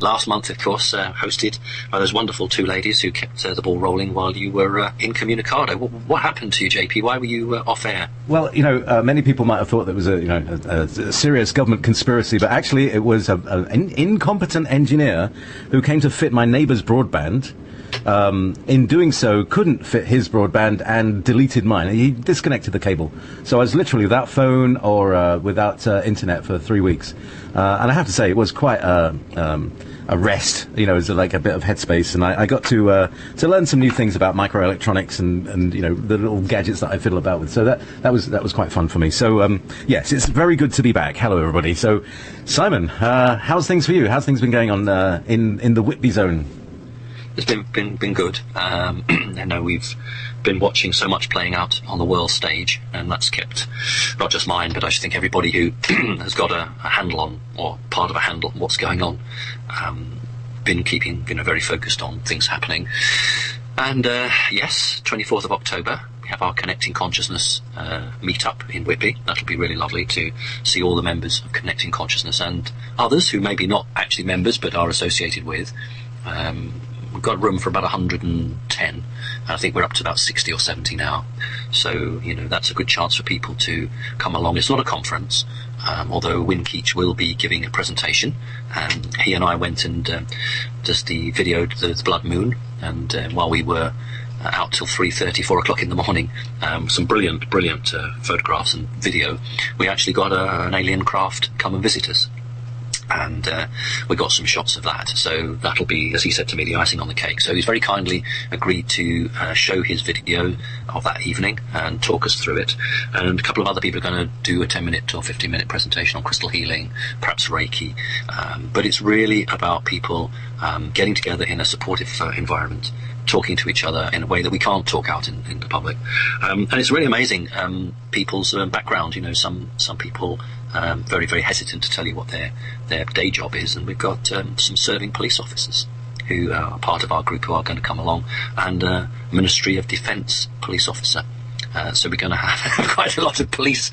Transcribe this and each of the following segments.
last month, of course, hosted by those wonderful two ladies who kept the ball rolling while you were incommunicado. What happened to you, JP? Why were you off air? Well, many people might have thought that was a serious government conspiracy, but actually it was an incompetent engineer who came to fit my neighbour's broadband. In doing so, couldn't fit his broadband and deleted mine. He disconnected the cable. So I was literally without phone or without internet for 3 weeks. And I have to say, it was quite a rest. It was like a bit of headspace. And I got to learn some new things about microelectronics and the little gadgets that I fiddle about with. So that was quite fun for me. So, yes, it's very good to be back. Hello, everybody. So, Simon, how's things for you? How's things been going on in the Whitby zone? It's been good. I know we've been watching so much playing out on the world stage, and that's kept not just mine, but I think everybody who has got a handle on, or part of a handle on what's going on, been keeping very focused on things happening. And yes, 24th of October, we have our Connecting Consciousness meet-up in Whitby. That'll be really lovely to see all the members of Connecting Consciousness and others who maybe not actually members but are associated with. We've got room for about 110, and I think we're up to about 60 or 70 now. So, that's a good chance for people to come along. It's not a conference, although Win Keach will be giving a presentation. He and I went and just videoed the Blood Moon, and while we were out till 3:30, 4 o'clock in the morning, some brilliant photographs and video, we actually got an alien craft come and visit us. And we got some shots of that, so that'll be, as he said to me, the icing on the cake. So he's very kindly agreed to show his video of that evening and talk us through it. And a couple of other people are going to do a 10-minute or 15-minute presentation on crystal healing, perhaps Reiki. But it's really about people getting together in a supportive environment, talking to each other in a way that we can't talk out in the public. And it's really amazing, people's background. Some people very, very hesitant to tell you what their day job is, and we've got some serving police officers who are part of our group who are going to come along, and Ministry of Defence police officer. So we're going to have quite a lot of police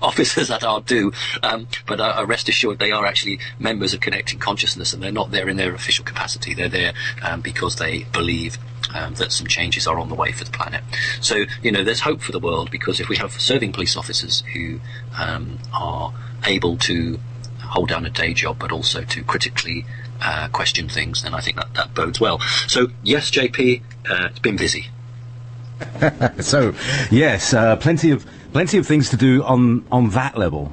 officers at our do, but rest assured they are actually members of Connecting Consciousness, and they're not there in their official capacity. They're there because they believe that some changes are on the way for the planet. So, there's hope for the world, because if we have serving police officers who are able to hold down a day job but also to critically question things, then I think that bodes well. So, yes, JP, it's been busy. So, yes, plenty of things to do on that level.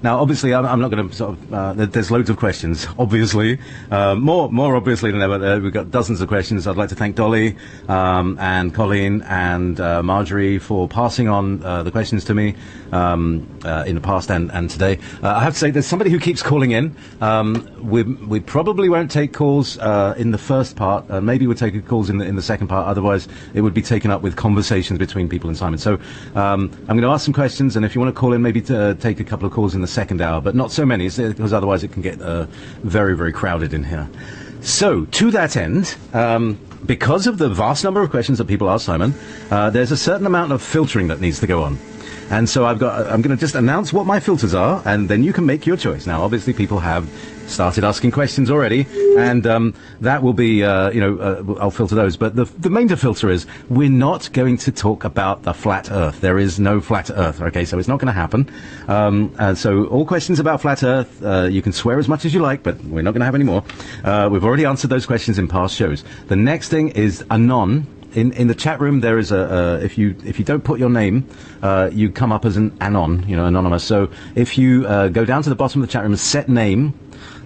Now, obviously, I'm not going to there's loads of questions, obviously. More obviously than ever. We've got dozens of questions. I'd like to thank Dolly, and Colleen and Marjorie for passing on the questions to me in the past and today. I have to say, there's somebody who keeps calling in. We probably won't take calls in the first part. Maybe we'll take calls in the second part. Otherwise, it would be taken up with conversations between people and Simon. So I'm going to ask some questions, and if you want to call in, maybe take a couple of calls in the second hour, but not so many, because otherwise it can get very, very crowded in here. So, to that end, because of the vast number of questions that people ask Simon, there's a certain amount of filtering that needs to go on. And so I'm going to just announce what my filters are, and then you can make your choice. Now, obviously, people have started asking questions already, and that will be, I'll filter those. But the main filter is, we're not going to talk about the flat Earth. There is no flat Earth, okay? So it's not going to happen. And so all questions about flat Earth, you can swear as much as you like, but we're not going to have any more. We've already answered those questions in past shows. The next thing is Anon. In the chat room, there is if you don't put your name, you come up as an anon, anonymous. So if you go down to the bottom of the chat room and set name,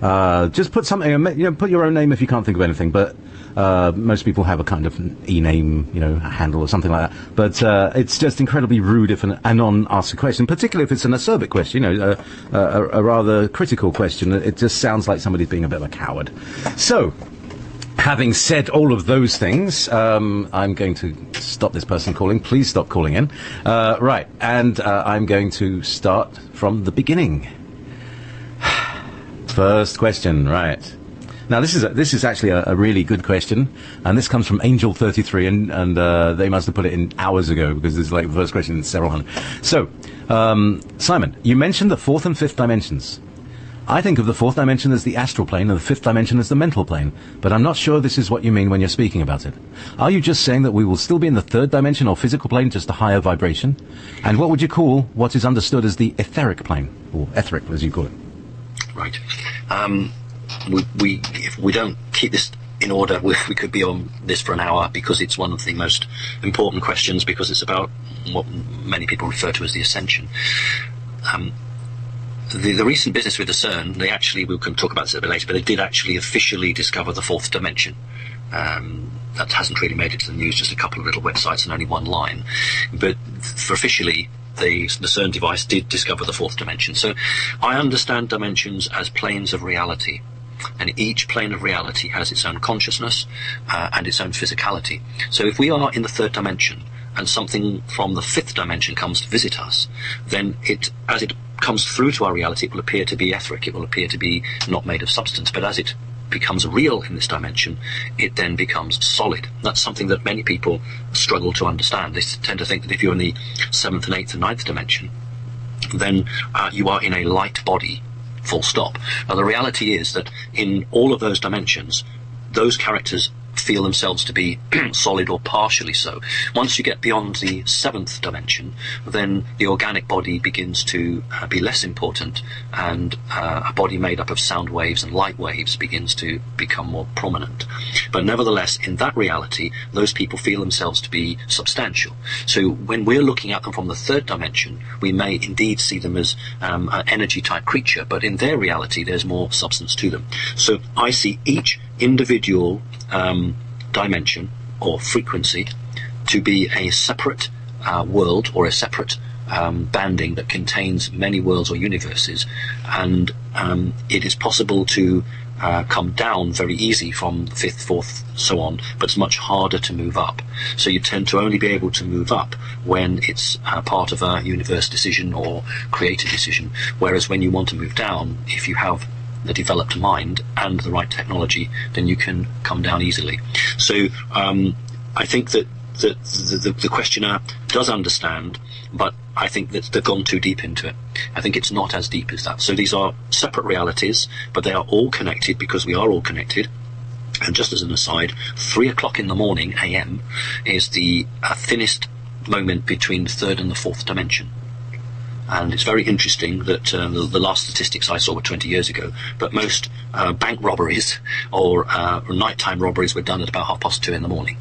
just put something, put your own name if you can't think of anything. But most people have a kind of e-name, handle or something like that. But it's just incredibly rude if an anon asks a question, particularly if it's an acerbic question, a rather critical question. It just sounds like somebody's being a bit of a coward. So, having said all of those things, I'm going to stop this person calling. Please stop calling in. Right, and I'm going to start from the beginning. First question, right. Now, this is actually a really good question, and this comes from Angel33, and they must have put it in hours ago, because this is like the first question in several hundred. So, Simon, you mentioned the fourth and fifth dimensions. I think of the fourth dimension as the astral plane and the fifth dimension as the mental plane, but I'm not sure this is what you mean when you're speaking about it. Are you just saying that we will still be in the third dimension or physical plane, just a higher vibration? And what would you call what is understood as the etheric plane, or etheric as you call it? Right. If we don't keep this in order, we could be on this for an hour, because it's one of the most important questions, because it's about what many people refer to as the ascension. The recent business with the CERN, we can talk about this a bit later, but they did actually officially discover the fourth dimension. That hasn't really made it to the news, just a couple of little websites and only one line. But for officially, the CERN device did discover the fourth dimension. So I understand dimensions as planes of reality. And each plane of reality has its own consciousness and its own physicality. So if we are in the third dimension and something from the fifth dimension comes to visit us, then as it comes through to our reality, it will appear to be etheric, it will appear to be not made of substance. But as it becomes real in this dimension, it then becomes solid. That's something that many people struggle to understand. They tend to think that if you're in the seventh and eighth and ninth dimension, then you are in a light body, full stop. Now the reality is that in all of those dimensions, those characters feel themselves to be solid or partially so. Once you get beyond the seventh dimension, then the organic body begins to be less important, and a body made up of sound waves and light waves begins to become more prominent. But nevertheless, in that reality, those people feel themselves to be substantial. So when we're looking at them from the third dimension, we may indeed see them as an energy type creature, but in their reality there's more substance to them. So I see each individual dimension or frequency to be a separate world, or a separate banding that contains many worlds or universes, and it is possible to come down very easy from the fifth, fourth, so on, but it's much harder to move up. So you tend to only be able to move up when it's part of a universe decision or creator decision, whereas when you want to move down, if you have the developed mind and the right technology, then you can come down easily. So I think that the questioner does understand, but I think that they've gone too deep into it. I think it's not as deep as that. So these are separate realities, but they are all connected because we are all connected. And just as an aside, 3 o'clock in the morning, AM, is the thinnest moment between the third and the fourth dimension. And it's very interesting that the last statistics I saw were 20 years ago, but most bank robberies or nighttime robberies were done at about 2:30 in the morning.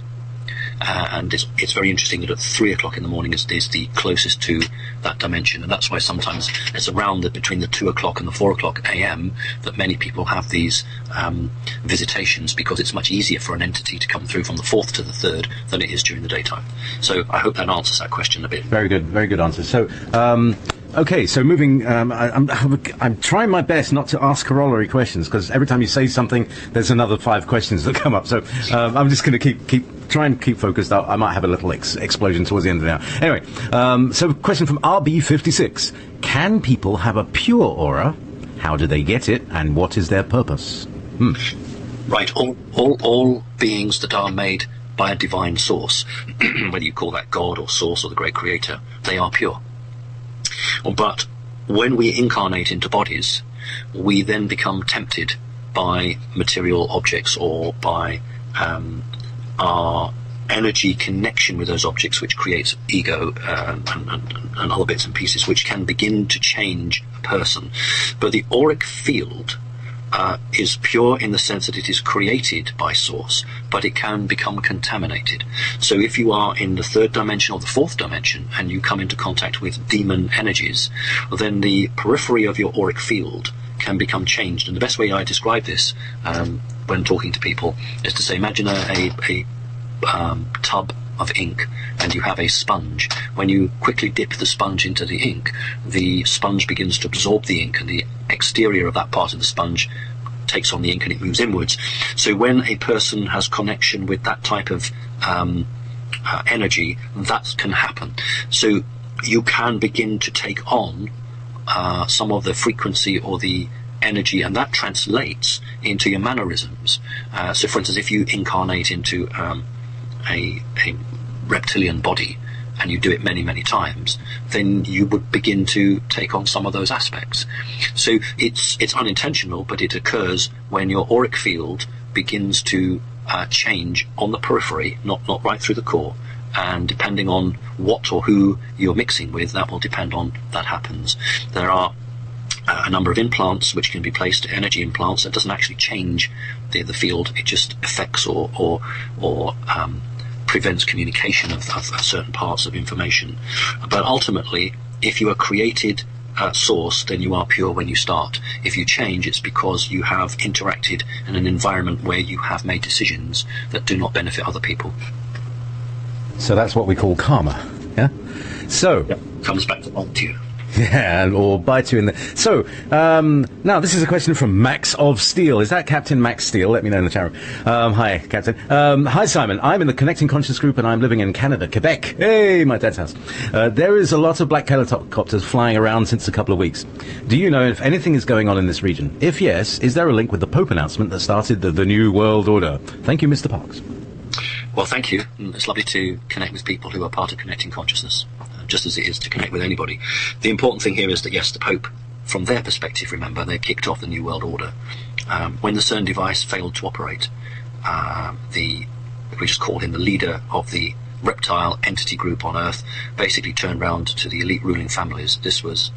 And it's very interesting that at 3 o'clock in the morning is the closest to that dimension, and that's why sometimes it's around between the 2 o'clock and the 4 o'clock AM that many people have these visitations, because it's much easier for an entity to come through from the fourth to the third than it is during the daytime. So I hope that answers that question a bit. Very good answer. So okay, so moving, I'm trying my best not to ask corollary questions, because every time you say something, there's another 5 questions that come up. So I'm just going to try and keep focused. I might have a little explosion towards the end of the hour. Anyway, so a question from RB56. Can people have a pure aura? How do they get it, and what is their purpose? Right, all beings that are made by a divine source, whether you call that God or source or the great creator, they are pure. But when we incarnate into bodies, we then become tempted by material objects, or by our energy connection with those objects, which creates ego and other bits and pieces, which can begin to change a person. But the auric field is pure in the sense that it is created by source, but it can become contaminated. So if you are in the third dimension or the fourth dimension and you come into contact with demon energies, then the periphery of your auric field can become changed. And the best way I describe this when talking to people is to say, imagine a tub of ink, and you have a sponge. When you quickly dip the sponge into the ink, the sponge begins to absorb the ink, and the exterior of that part of the sponge takes on the ink and it moves inwards. So when a person has connection with that type of energy, that can happen. So you can begin to take on some of the frequency or the energy, and that translates into your mannerisms. So for instance, if you incarnate into a reptilian body and you do it many, many times, then you would begin to take on some of those aspects. So it's unintentional, but it occurs when your auric field begins to change on the periphery, not right through the core. And depending on what or who you're mixing with, that will depend on that happens. There are a number of implants which can be placed, energy implants, that doesn't actually change the field. It just affects or prevents communication of certain parts of information. But ultimately, if you are created source, then you are pure when you start. If you change, it's because you have interacted in an environment where you have made decisions that do not benefit other people. So that's what we call karma, yeah? So... Yep. Comes back to haunt you. Yeah, or bite you in the... So, now this is a question from Max of Steel. Is that Captain Max Steel? Let me know in the chat room. Hi, Captain. Hi, Simon. I'm in the Connecting Conscious group and I'm living in Canada, Quebec. Hey, my dad's house. There is a lot of black helicopters flying around since a couple of weeks. Do you know if anything is going on in this region? If yes, is there a link with the Pope announcement that started the New World Order? Thank you, Mr. Parks. Well, thank you. It's lovely to connect with people who are part of Connecting Consciousness, just as it is to connect with anybody. The important thing here is that, yes, the Pope, from their perspective, remember, they kicked off the New World Order. When the CERN device failed to operate, we just call him the leader of the reptile entity group on Earth, basically turned round to the elite ruling families. This was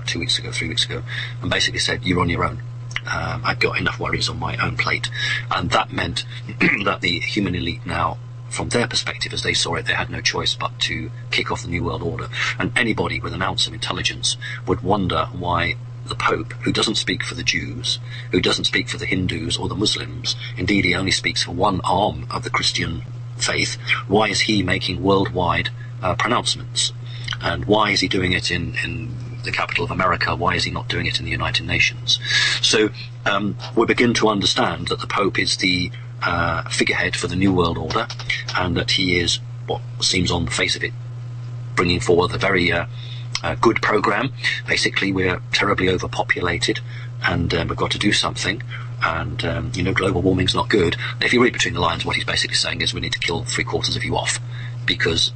3 weeks ago, and basically said, you're on your own. I've got enough worries on my own plate. And that meant that the human elite now, from their perspective, as they saw it, they had no choice but to kick off the New World Order. And anybody with an ounce of intelligence would wonder why the Pope, who doesn't speak for the Jews, who doesn't speak for the Hindus or the Muslims, indeed he only speaks for one arm of the Christian faith, why is he making worldwide pronouncements? And why is he doing it in the capital of America? Why is he not doing it in the United Nations? So we begin to understand that the Pope is the figurehead for the New World Order, and that he is, what seems on the face of it, bringing forward a very good program. Basically, we're terribly overpopulated, and we've got to do something. And global warming's not good. If you read between the lines, what he's basically saying is we need to kill 3/4 of you off, because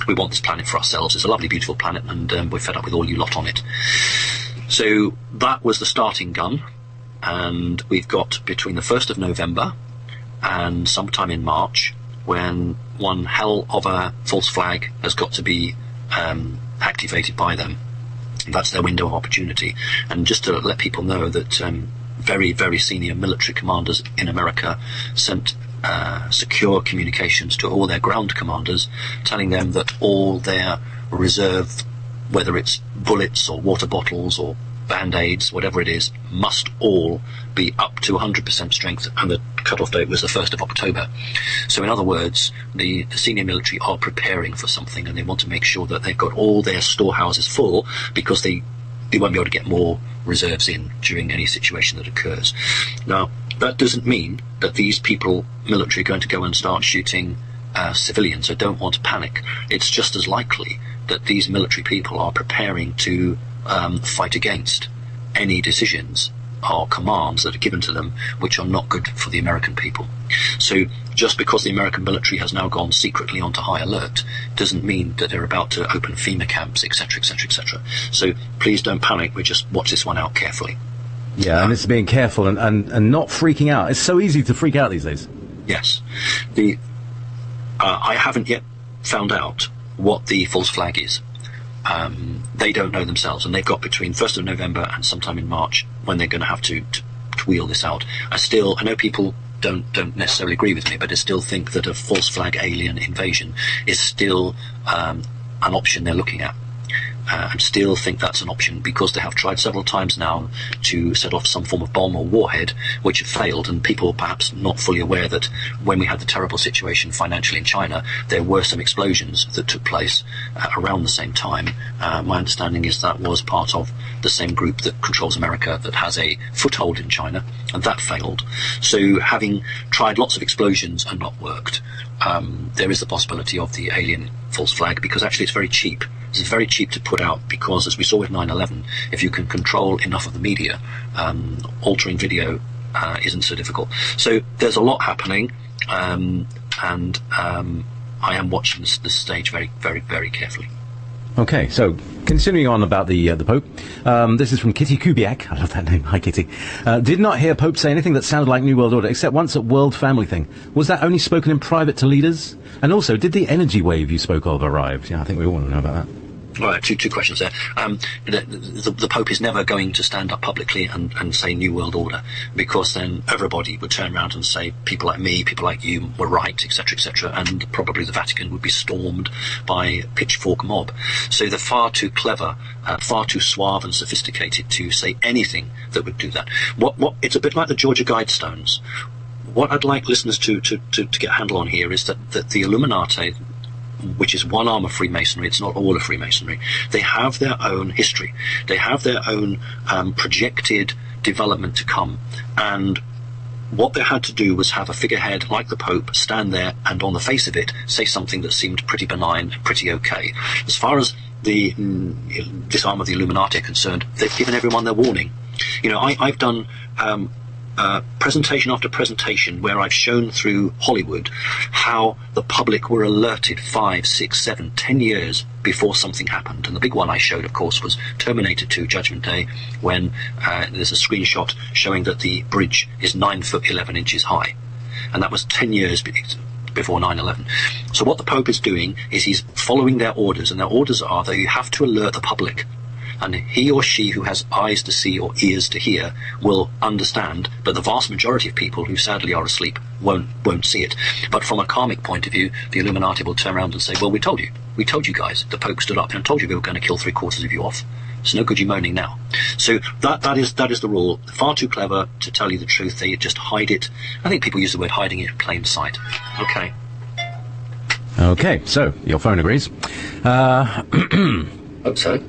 we want this planet for ourselves. It's a lovely, beautiful planet, and we're fed up with all you lot on it. So that was the starting gun, and we've got between the 1st of November and sometime in March, when one hell of a false flag has got to be activated by them. That's their window of opportunity. And just to let people know that very, very senior military commanders in America sent secure communications to all their ground commanders, telling them that all their reserve, whether it's bullets or water bottles or band-aids, whatever it is, must all be up to 100% strength, and the cut-off date was the 1st of October. So in other words, the senior military are preparing for something, and they want to make sure that they've got all their storehouses full, because they won't be able to get more reserves in during any situation that occurs. Now, that doesn't mean that these people, military, are going to go and start shooting civilians. So don't want to panic. It's just as likely that these military people are preparing to fight against any decisions or commands that are given to them which are not good for the American people. So just because the American military has now gone secretly onto high alert doesn't mean that they're about to open FEMA camps, etc., etc., etc. So please don't panic. We just watch this one out carefully. Yeah, and it's being careful and not freaking out. It's so easy to freak out these days. Yes. I haven't yet found out what the false flag is. They don't know themselves, and they've got between 1st of November and sometime in March when they're going to have to wheel this out. I know people don't necessarily agree with me, but I still think that a false flag alien invasion is still an option they're looking at. And still think that's an option, because they have tried several times now to set off some form of bomb or warhead, which have failed, and people perhaps not fully aware that when we had the terrible situation financially in China, there were some explosions that took place around the same time. My understanding is that was part of the same group that controls America, that has a foothold in China, and that failed. So having tried lots of explosions and not worked, there is the possibility of the alien false flag, because actually it's very cheap. It's very cheap to put out, because as we saw with 9/11, if you can control enough of the media, altering video isn't so difficult. So there's a lot happening, and I am watching this stage very, very, very carefully. Okay, so continuing on about the Pope, this is from Kitty Kubiak. I love that name. Hi, Kitty. Did not hear Pope say anything that sounded like New World Order, except once at World Family Thing. Was that only spoken in private to leaders? And also, did the energy wave you spoke of arrive? Yeah, I think we all want to know about that. All right, two questions there. The Pope is never going to stand up publicly and say New World Order, because then everybody would turn around and say people like me, people like you were right, etc., and probably the Vatican would be stormed by a pitchfork mob. So they're far too clever, far too suave and sophisticated to say anything that would do that. It's a bit like the Georgia Guidestones. What I'd like listeners to get a handle on here is that the Illuminati, which is one arm of Freemasonry, it's not all of Freemasonry, they have their own history. They have their own projected development to come. And what they had to do was have a figurehead like the Pope stand there and on the face of it say something that seemed pretty benign, pretty okay. As far as this arm of the Illuminati are concerned, they've given everyone their warning. You know, I've done presentation after presentation where I've shown through Hollywood how the public were alerted 5, 6, 7, 10 years before something happened. And the big one I showed, of course, was Terminator 2 Judgment Day, when there's a screenshot showing that the bridge is 9 foot 11 inches high. And that was 10 years before 9/11. So what the Pope is doing is he's following their orders, and their orders are that you have to alert the public. And he or she who has eyes to see or ears to hear will understand, but the vast majority of people who sadly are asleep won't see it. But from a karmic point of view, the Illuminati will turn around and say, well, we told you guys, the Pope stood up and told you we were going to kill 3/4 of you off. It's no good you moaning now. So that is the rule. Far too clever to tell you the truth. They just hide it. I think people use the word hiding it in plain sight. Okay. Okay, so your phone agrees. Hope so.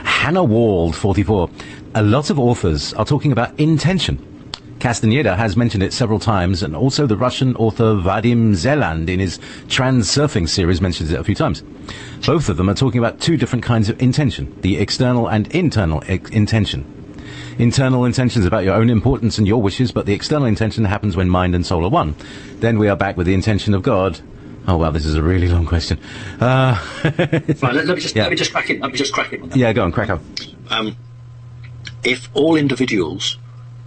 Hannah Wald, 44. A lot of authors are talking about intention. Castaneda has mentioned it several times, and also the Russian author Vadim Zeland in his Trans-Surfing series mentions it a few times. Both of them are talking about two different kinds of intention, the external and internal intention. Internal intention is about your own importance and your wishes, but the external intention happens when mind and soul are one. Then we are back with the intention of God. Oh, wow, this is a really long question. Right, let me just crack in. On that. Yeah, go on, crack up. If all individuals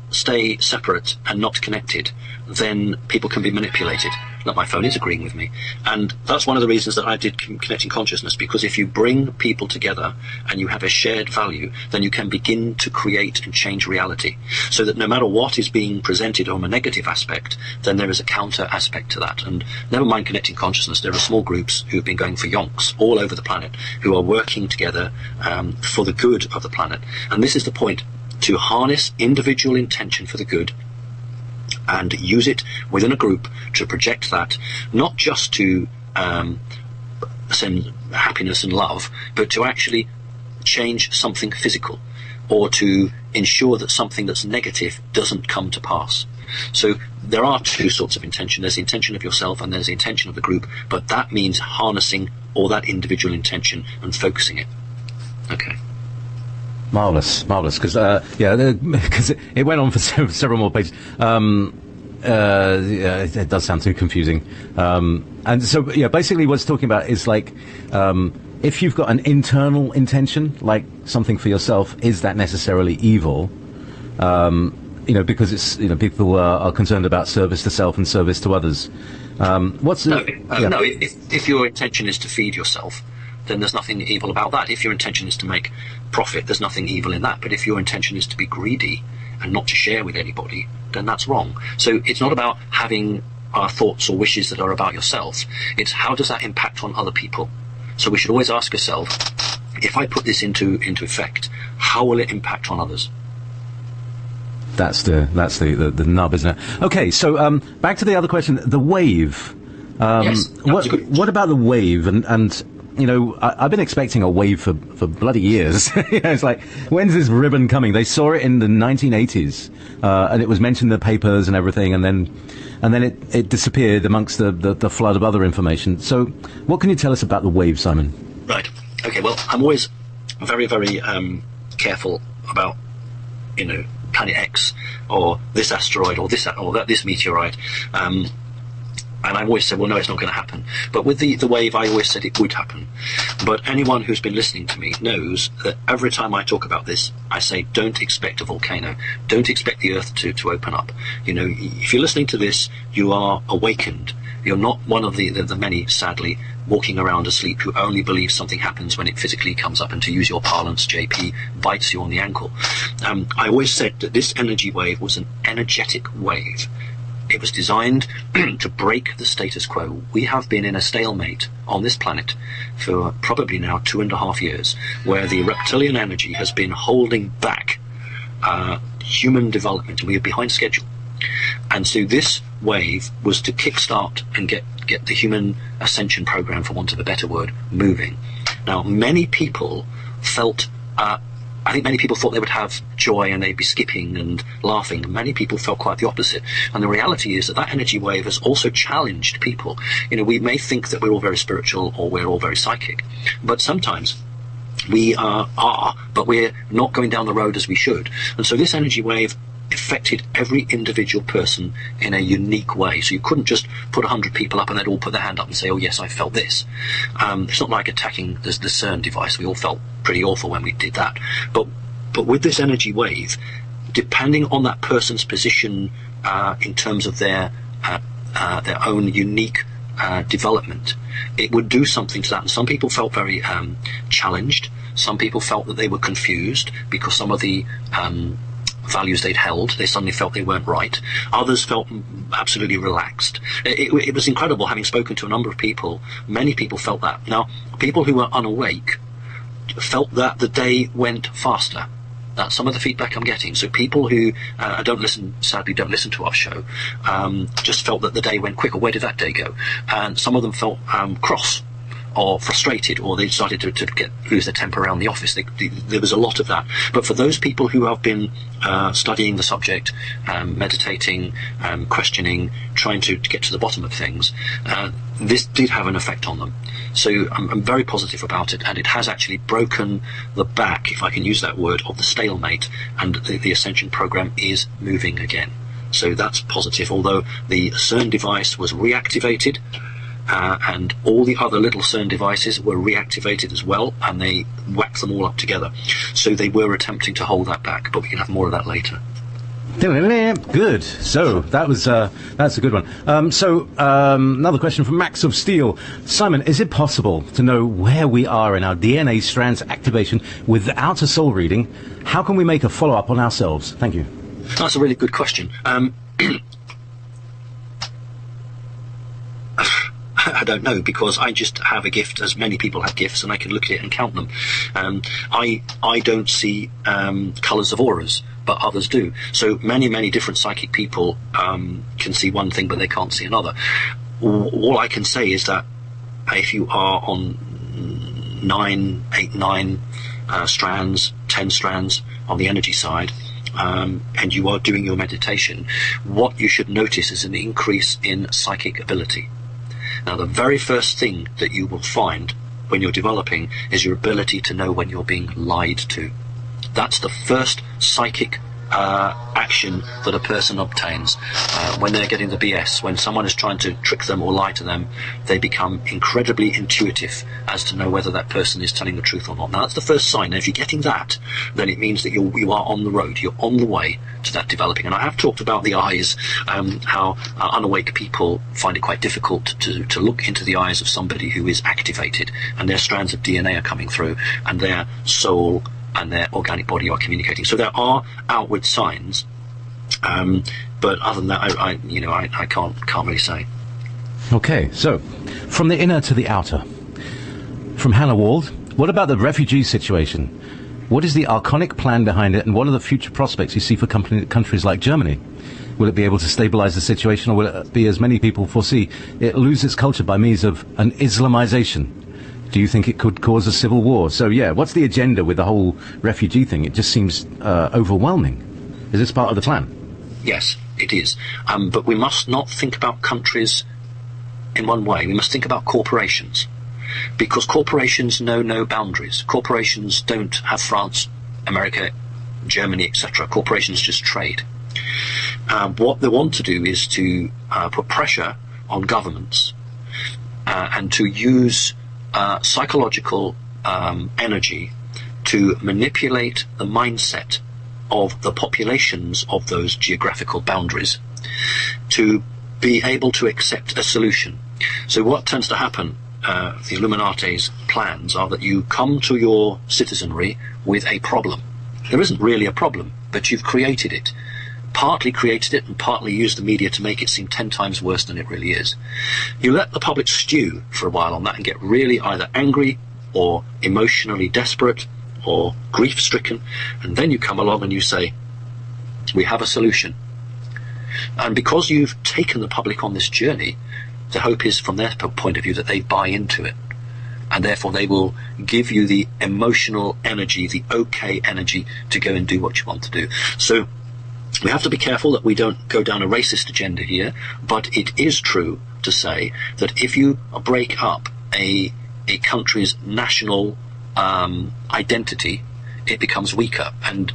stay separate and not connected, then people can be manipulated. Like my phone is agreeing with me. And that's one of the reasons that I did Connecting Consciousness, because if you bring people together and you have a shared value, then you can begin to create and change reality. So that no matter what is being presented from a negative aspect, then there is a counter aspect to that. And never mind Connecting Consciousness, there are small groups who have been going for yonks all over the planet, who are working together for the good of the planet. And this is the point, to harness individual intention for the good and use it within a group to project that, not just to send happiness and love, but to actually change something physical, or to ensure that something that's negative doesn't come to pass. So there are two sorts of intention. There's the intention of yourself and there's the intention of the group, but that means harnessing all that individual intention and focusing it. Okay. Marvelous, because it went on for several more pages. It does sound too confusing. And so, yeah, basically, what's talking about is like, if you've got an internal intention, like something for yourself, is that necessarily evil? Because it's people are concerned about service to self and service to others. If your intention is to feed yourself, then there's nothing evil about that. If your intention is to make profit, there's nothing evil in that. But if your intention is to be greedy and not to share with anybody, then that's wrong. So it's not about having thoughts or wishes that are about yourself. It's how does that impact on other people? So we should always ask ourselves, if I put this into effect, how will it impact on others? That's the nub, isn't it? Okay, so back to the other question, the wave. Yes. What about the wave? And I've been expecting a wave for bloody years. It's like, when's this ribbon coming? They saw it in the 1980s, and it was mentioned in the papers and everything, and then it disappeared amongst the flood of other information. So, what can you tell us about the wave, Simon? Right. Okay. Well, I'm always very, very careful about, Planet X or this asteroid or this meteorite. And I always said, well, no, it's not going to happen. But with the wave, I always said it would happen. But anyone who's been listening to me knows that every time I talk about this, I say, don't expect a volcano. Don't expect the earth to open up. You know, if you're listening to this, you are awakened. You're not one of the many, sadly, walking around asleep who only believe something happens when it physically comes up and, to use your parlance, JP, bites you on the ankle. I always said that this energy wave was an energetic wave. It was designed to break the status quo. We have been in a stalemate on this planet for probably now 2.5 years, where the reptilian energy has been holding back human development, and we are behind schedule. And so this wave was to kickstart and get the human ascension program, for want of a better word, moving. Now, many people felt I think many people thought they would have joy and they'd be skipping and laughing. Many people felt quite the opposite. And the reality is that energy wave has also challenged people. You know, we may think that we're all very spiritual or we're all very psychic, but sometimes we are, but we're not going down the road as we should. And so this energy wave affected every individual person in a unique way. So you couldn't just put 100 people up and they'd all put their hand up and say, oh yes, I felt this. It's not like attacking the CERN device. We all felt pretty awful when we did that. But with this energy wave, depending on that person's position in terms of their own unique development, it would do something to that. And some people felt very challenged. Some people felt that they were confused because some of the values they'd held, they suddenly felt they weren't right. Others felt absolutely relaxed. It was incredible, having spoken to a number of people. Many people felt that. Now, people who were unawake felt that the day went faster. That's some of the feedback I'm getting. So people who sadly don't listen to our show, just felt that the day went quicker. Where did that day go? And some of them felt cross or frustrated, or they started to lose their temper around the office. There was a lot of that. But for those people who have been studying the subject, meditating, questioning, trying to get to the bottom of things, this did have an effect on them. So I'm very positive about it, and it has actually broken the back, if I can use that word, of the stalemate, and the Ascension program is moving again. So that's positive, although the CERN device was reactivated, and all the other little CERN devices were reactivated as well, and they whacked them all up together. So they were attempting to hold that back, but we can have more of that later. Good. So that's a good one. Another question from Max of Steel. Simon, is it possible to know where we are in our DNA strands activation without a soul reading? How can we make a follow-up on ourselves? Thank you. That's a really good question. I don't know, because I just have a gift, as many people have gifts, and I can look at it and count them. I don't see colours of auras, but others do. So many different psychic people can see one thing, but they can't see another. All I can say is that if you are on 9 strands, 10 strands on the energy side, and you are doing your meditation, what you should notice is an increase in psychic ability. Now, the very first thing that you will find when you're developing is your ability to know when you're being lied to. That's the first psychic action that a person obtains when they're getting the BS. When someone is trying to trick them or lie to them, they become incredibly intuitive as to know whether that person is telling the truth or not. Now, that's the first sign. And if you're getting that, then it means that you are on the road. You're on the way to that developing. And I have talked about the eyes, how unawake people find it quite difficult to look into the eyes of somebody who is activated, and their strands of DNA are coming through, and their soul and their organic body are communicating. So there are outward signs, but other than that, I can't really say. Okay, so from the inner to the outer. From Hannah Wald, what about the refugee situation? What is the archonic plan behind it, and what are the future prospects you see for countries like Germany? Will it be able to stabilize the situation, or will it be, as many people foresee, it lose its culture by means of an Islamization? Do you think it could cause a civil war? So, yeah, what's the agenda with the whole refugee thing? It just seems overwhelming. Is this part of the plan? Yes, it is. But we must not think about countries in one way. We must think about corporations. Because corporations know no boundaries. Corporations don't have France, America, Germany, etc. Corporations just trade. What they want to do is to put pressure on governments and to use psychological energy to manipulate the mindset of the populations of those geographical boundaries to be able to accept a solution. So what tends to happen, the Illuminates' plans are that you come to your citizenry with a problem. There isn't really a problem, but you've created it. Partly created it and partly used the media to make it seem 10 times worse than it really is. You let the public stew for a while on that and get really either angry or emotionally desperate or grief-stricken, and then you come along and you say, we have a solution. And because you've taken the public on this journey, the hope is, from their point of view, that they buy into it. And therefore they will give you the emotional energy, the okay energy to go and do what you want to do. So we have to be careful that we don't go down a racist agenda here, but it is true to say that if you break up a country's national identity, it becomes weaker. And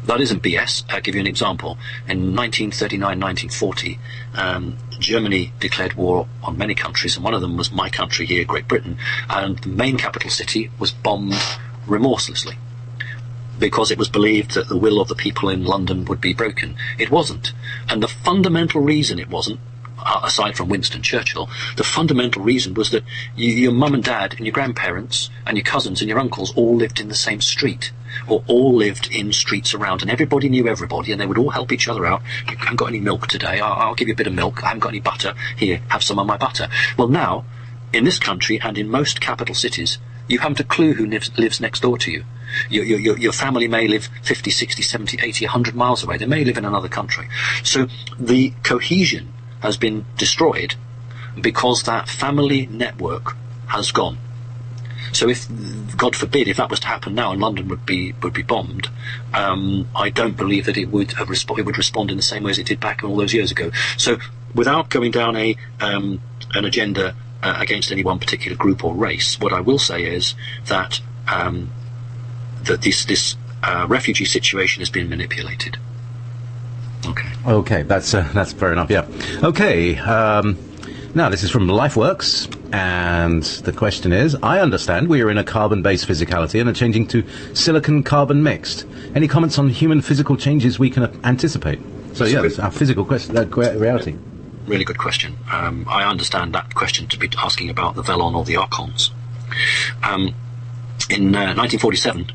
that isn't BS. I'll give you an example. In 1939-1940, Germany declared war on many countries, and one of them was my country here, Great Britain, and the main capital city was bombed remorselessly because it was believed that the will of the people in London would be broken. It wasn't. And the fundamental reason it wasn't, aside from Winston Churchill, the fundamental reason was that your mum and dad and your grandparents and your cousins and your uncles all lived in the same street, or all lived in streets around, and everybody knew everybody, and they would all help each other out. You haven't got any milk today, I'll give you a bit of milk. I haven't got any butter, here, have some of my butter. Well, now, in this country and in most capital cities, you haven't a clue who lives next door to you. Your family may live 50, 60, 70, 80, 100 miles away. They may live in another country. So the cohesion has been destroyed because that family network has gone. So if, God forbid, if that was to happen now and London would be bombed, I don't believe that it would respond in the same way as it did back all those years ago. So without going down an agenda against any one particular group or race, what I will say is that this refugee situation has been manipulated. Okay, that's fair enough. Yeah. Okay. Now this is from LifeWorks, and the question is: I understand we are in a carbon-based physicality and are changing to silicon-carbon mixed. Any comments on human physical changes we can anticipate? So yeah, it's our physical reality. Really good question. I understand that question to be asking about the Velon or the Archons. In 1947,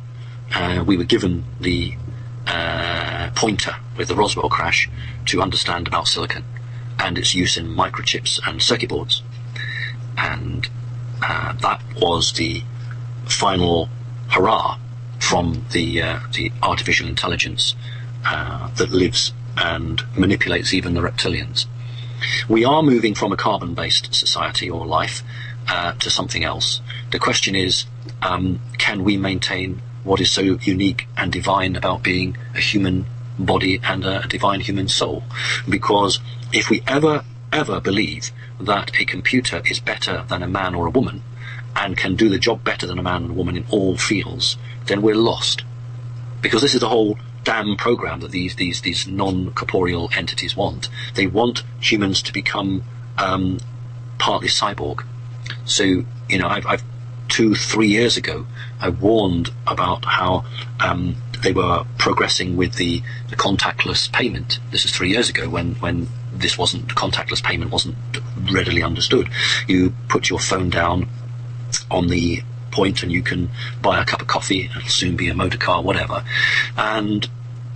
we were given the pointer with the Roswell crash to understand about silicon and its use in microchips and circuit boards. And that was the final hurrah from the artificial intelligence that lives and manipulates even the reptilians. We are moving from a carbon-based society or life to something else. The question is, can we maintain what is so unique and divine about being a human body and a divine human soul? Because if we ever believe that a computer is better than a man or a woman and can do the job better than a man and a woman in all fields, then we're lost. Because this is the whole damn program that these non-corporeal entities want. They want humans to become partly cyborg. So, you know, I've 2-3 years ago, I warned about how they were progressing with the contactless payment. This is 3 years ago when this wasn't, contactless payment wasn't readily understood. You put your phone down on the point and you can buy a cup of coffee, it'll soon be a motor car, whatever. And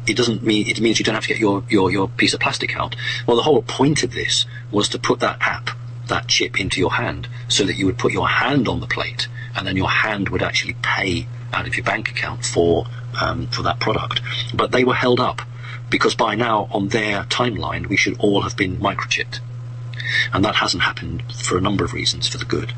it means you don't have to get your piece of plastic out. Well, the whole point of this was to put that app, that chip, into your hand so that you would put your hand on the plate and then your hand would actually pay out of your bank account for that product. But they were held up because by now on their timeline we should all have been microchipped, and that hasn't happened for a number of reasons for the good.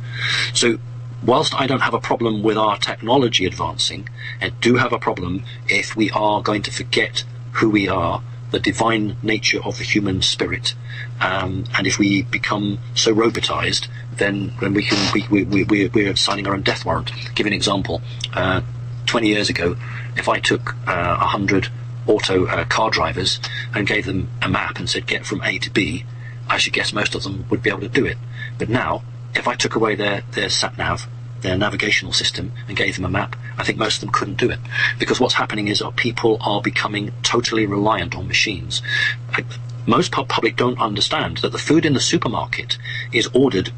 So whilst I don't have a problem with our technology advancing, I do have a problem if we are going to forget who we are, the divine nature of the human spirit, and if we become so robotized, then we're signing our own death warrant. I'll give you an example. 20 years ago, if I took 100 auto car drivers and gave them a map and said get from A to B, I should guess most of them would be able to do it. But now, if I took away their sat-nav, their navigational system, and gave them a map, I think most of them couldn't do it. Because what's happening is people are becoming totally reliant on machines. Most public don't understand that the food in the supermarket is ordered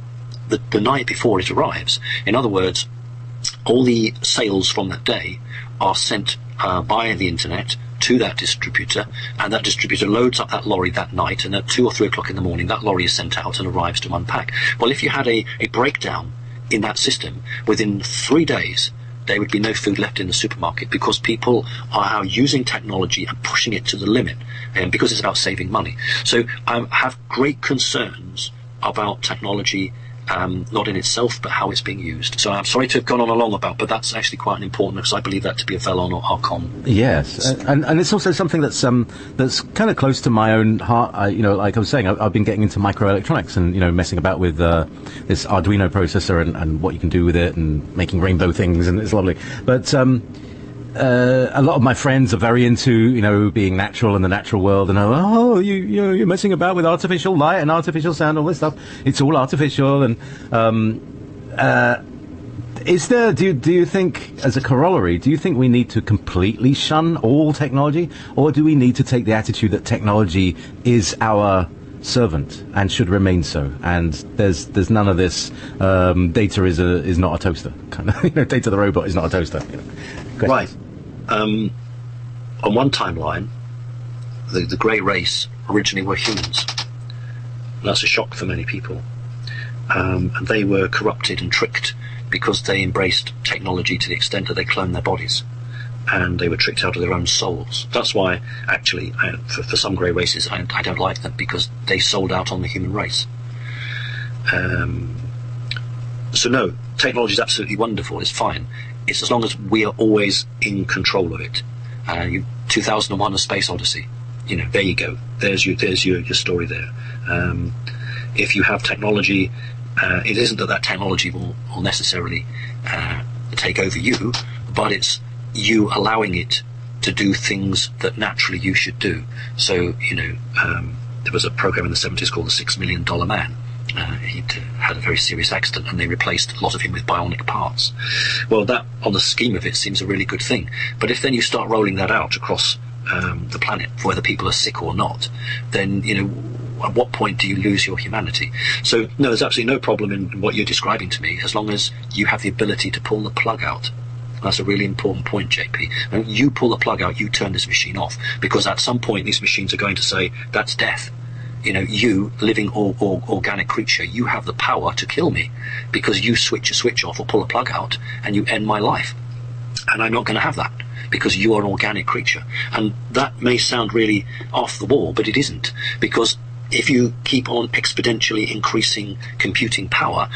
the night before it arrives. In other words, all the sales from that day are sent by the internet to that distributor, and that distributor loads up that lorry that night, and at 2 or 3 o'clock in the morning that lorry is sent out and arrives to unpack. Well, if you had a breakdown in that system, within 3 days there would be no food left in the supermarket, because people are now using technology and pushing it to the limit, and because it's about saving money. So I have great concerns about technology, not in itself, but how it's being used. So I'm sorry to have gone on long about, but that's actually quite important, because I believe that to be a Velon or Archon. Yes, and it's also something that's kind of close to my own heart. Like I was saying, I've been getting into microelectronics and messing about with this Arduino processor and what you can do with it, and making rainbow things, and it's lovely. But a lot of my friends are very into, being natural in the natural world, and you're messing about with artificial light and artificial sound, all this stuff. It's all artificial, and is there? Do you think, as a corollary, do you think we need to completely shun all technology, or do we need to take the attitude that technology is our servant and should remain so, and there's none of this data is not a toaster kind of data the robot is not a toaster right. On one timeline, the grey race originally were humans, and that's a shock for many people, and they were corrupted and tricked because they embraced technology to the extent that they cloned their bodies, and they were tricked out of their own souls. That's why, actually, for some grey races, I don't like them, because they sold out on the human race. So no, technology is absolutely wonderful, it's fine. It's as long as we are always in control of it. 2001: A Space Odyssey. There you go. There's your story there. If you have technology, it isn't that technology will necessarily take over you, but it's you allowing it to do things that naturally you should do. So, there was a program in the 70s called The $6 Million Man. He'd had a very serious accident, and they replaced a lot of him with bionic parts. Well, that, on the scheme of it, seems a really good thing. But if then you start rolling that out across the planet, whether people are sick or not, then, at what point do you lose your humanity? So, no, there's absolutely no problem in what you're describing to me, as long as you have the ability to pull the plug out. That's a really important point, JP. And you pull the plug out, you turn this machine off, because at some point these machines are going to say, that's death. You, living organic creature, you have the power to kill me, because you switch a switch off or pull a plug out and you end my life. And I'm not going to have that, because you are an organic creature. And that may sound really off the wall, but it isn't, because if you keep on exponentially increasing computing power,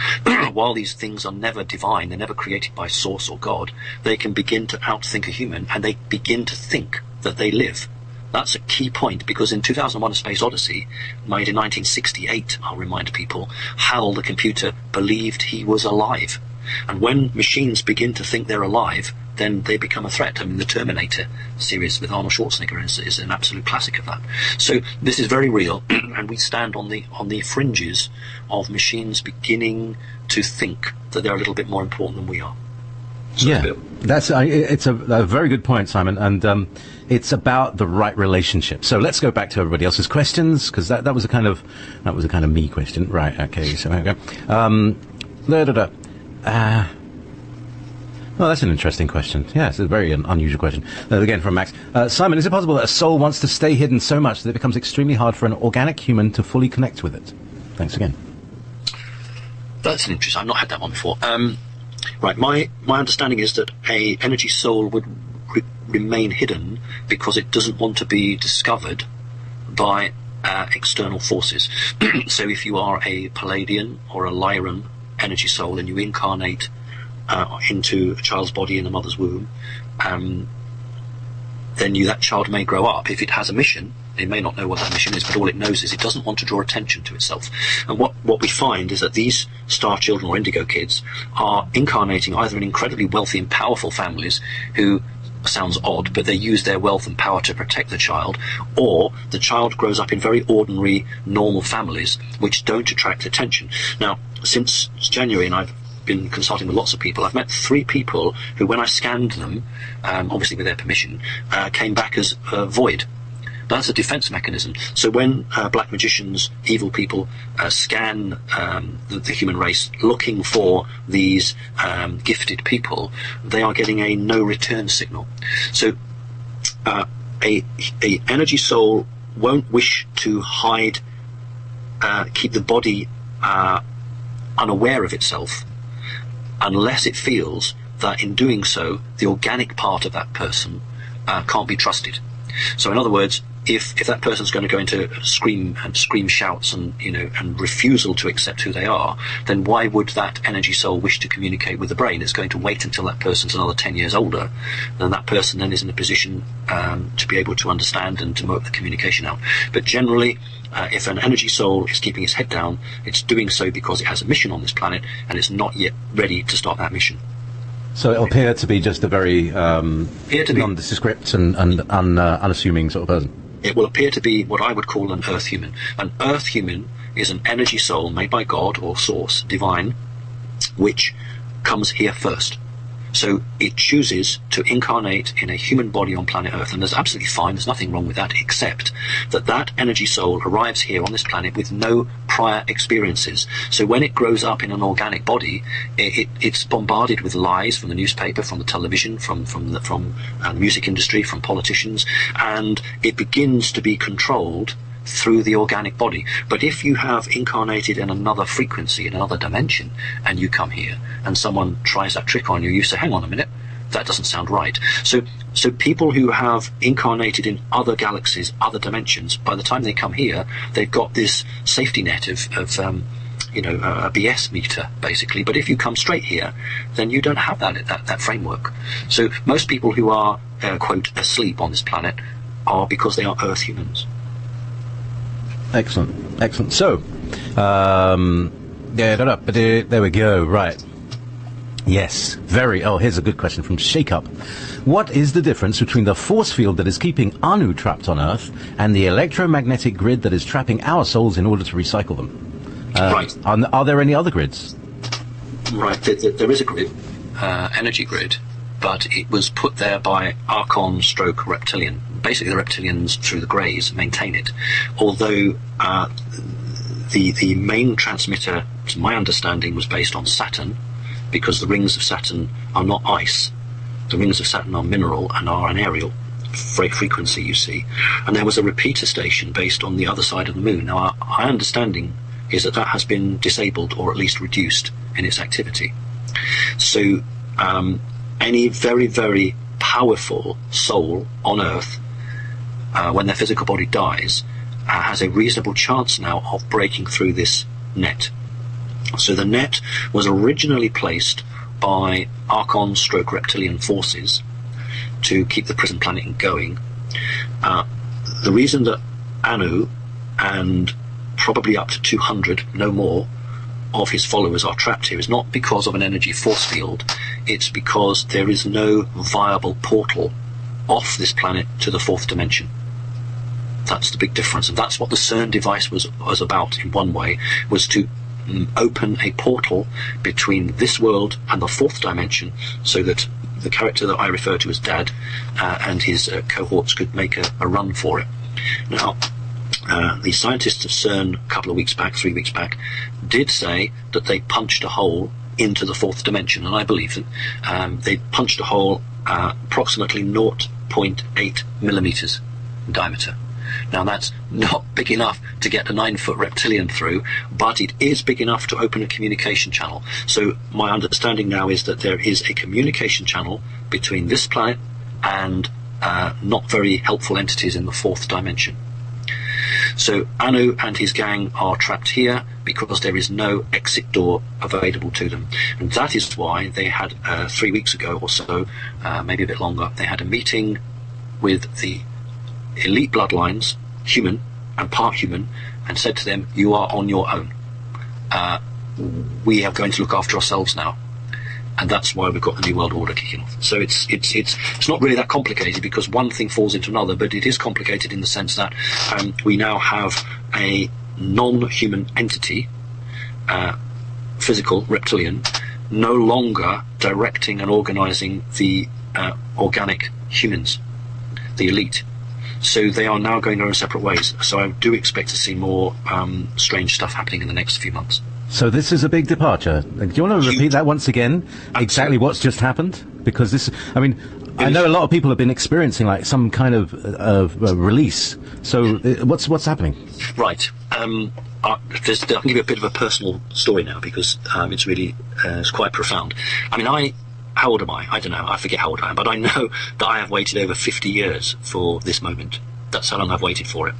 while these things are never divine, they're never created by source or God, they can begin to outthink a human, and they begin to think that they live. That's a key point, because in 2001: A Space Odyssey, made in 1968, I'll remind people, HAL, the computer, believed he was alive. And when machines begin to think they're alive, then they become a threat. I mean, the Terminator series with Arnold Schwarzenegger is an absolute classic of that. So this is very real, and we stand on the fringes of machines beginning to think that they're a little bit more important than we are. So yeah, it's a very good point, Simon, and it's about the right relationship. So let's go back to everybody else's questions, because that was a kind of me question, right? Okay, so there we go. Well, that's an interesting question. Yeah, it's a very unusual question. Again, from Max. Simon, is it possible that a soul wants to stay hidden so much that it becomes extremely hard for an organic human to fully connect with it? Thanks again. That's an interesting. I've not had that one before. Right, my understanding is that a energy soul would remain hidden because it doesn't want to be discovered by external forces. So if you are a Palladian or a Lyran energy soul and you incarnate into a child's body in a mother's womb, then that child may grow up. If it has a mission, it may not know what that mission is, but all it knows is it doesn't want to draw attention to itself. And what we find is that these star children or indigo kids are incarnating either in incredibly wealthy and powerful families who sounds odd, but they use their wealth and power to protect the child, or the child grows up in very ordinary, normal families which don't attract attention. Now, since January, and I've been consulting with lots of people, I've met 3 people who, when I scanned them, obviously with their permission, came back as void. That's a defense mechanism. So when black magicians, evil people, scan the human race looking for these gifted people, they are getting a no return signal. So a energy soul won't wish to hide, keep the body unaware of itself, unless it feels that in doing so, the organic part of that person can't be trusted. So in other words, if that person's going to go into scream shouts and refusal to accept who they are, then why would that energy soul wish to communicate with the brain? It's going to wait until that person's another 10 years older, and that person then is in a position to be able to understand and to work the communication out. But generally, if an energy soul is keeping its head down, it's doing so because it has a mission on this planet, and it's not yet ready to start that mission. So it'll appear to be just a very nondescript and unassuming sort of person. It will appear to be what I would call an earth human. An earth human is an energy soul made by God or source, divine, which comes here first. So it chooses to incarnate in a human body on planet Earth, and there's absolutely fine, there's nothing wrong with that, except that that energy soul arrives here on this planet with no prior experiences. So when it grows up in an organic body, it's bombarded with lies from the newspaper, from the television, from the music industry, from politicians, and it begins to be controlled through the organic body. But if you have incarnated in another frequency, in another dimension, and you come here and someone tries that trick on you, you say, hang on a minute, that doesn't sound right. So people who have incarnated in other galaxies, other dimensions, by the time they come here, they've got this safety net of a BS meter, basically. But if you come straight here, then you don't have that framework. So most people who are, quote, asleep on this planet are because they are Earth humans. Excellent. So, there we go. Right. Yes. Here's a good question from Shake Up. What is the difference between the force field that is keeping Anu trapped on Earth and the electromagnetic grid that is trapping our souls in order to recycle them? Right. Are there any other grids? Right. There is a grid, energy grid, but it was put there by Archon/Reptilian. Basically, the reptilians, through the Greys, maintain it. Although the main transmitter, to my understanding, was based on Saturn, because the rings of Saturn are not ice. The rings of Saturn are mineral and are an aerial frequency, you see. And there was a repeater station based on the other side of the moon. Now, our understanding is that has been disabled, or at least reduced in its activity. So any very, very powerful soul on Earth, when their physical body dies, has a reasonable chance now of breaking through this net. So the net was originally placed by Archon/Reptilian forces to keep the prison planet going. The reason that Anu and probably up to 200, no more, of his followers are trapped here is not because of an energy force field. It's because there is no viable portal off this planet to the fourth dimension. That's the big difference, and that's what the CERN device was about. In one way, was to open a portal between this world and the fourth dimension, so that the character that I refer to as Dad and his cohorts could make a run for it. Now, the scientists of CERN a couple of weeks back, 3 weeks back, did say that they punched a hole into the fourth dimension, and I believe them. They punched a hole approximately 0.8 millimeters in diameter. Now, that's not big enough to get a 9-foot reptilian through, but it is big enough to open a communication channel. So my understanding now is that there is a communication channel between this planet and not very helpful entities in the fourth dimension. So Anu and his gang are trapped here because there is no exit door available to them. And that is why they had 3 weeks ago or so, maybe a bit longer, they had a meeting with the elite bloodlines, human and part human, and said to them, you are on your own. We are going to look after ourselves now. And that's why we've got the New World Order kicking off. So it's not really that complicated, because one thing falls into another, but it is complicated in the sense that we now have a non-human entity, physical, reptilian, no longer directing and organising the organic humans, the elite. So they are now going their own separate ways. So I do expect to see more strange stuff happening in the next few months. So this is a big departure. Do you want to repeat that once again? Absolutely. Exactly what's just happened? Because this, I mean, I know a lot of people have been experiencing like some kind of release. So what's happening? Right. I can give you a bit of a personal story now, because it's really it's quite profound. I mean, how old am I? I don't know. I forget how old I am, but I know that I have waited over 50 years for this moment. That's how long I've waited for it.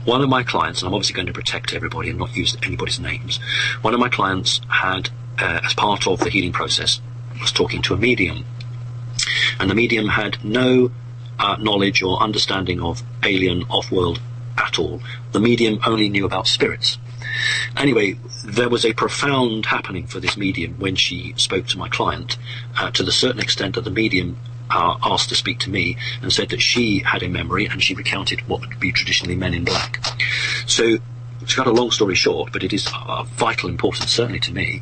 One of my clients, and I'm obviously going to protect everybody and not use anybody's names, one of my clients had, as part of the healing process, was talking to a medium. And the medium had no knowledge or understanding of alien, off-world at all. The medium only knew about spirits. Anyway, there was a profound happening for this medium when she spoke to my client, to the certain extent that the medium asked to speak to me and said that she had a memory, and she recounted what would be traditionally Men in Black. So, to cut a long story short, but it is of vital importance, certainly to me,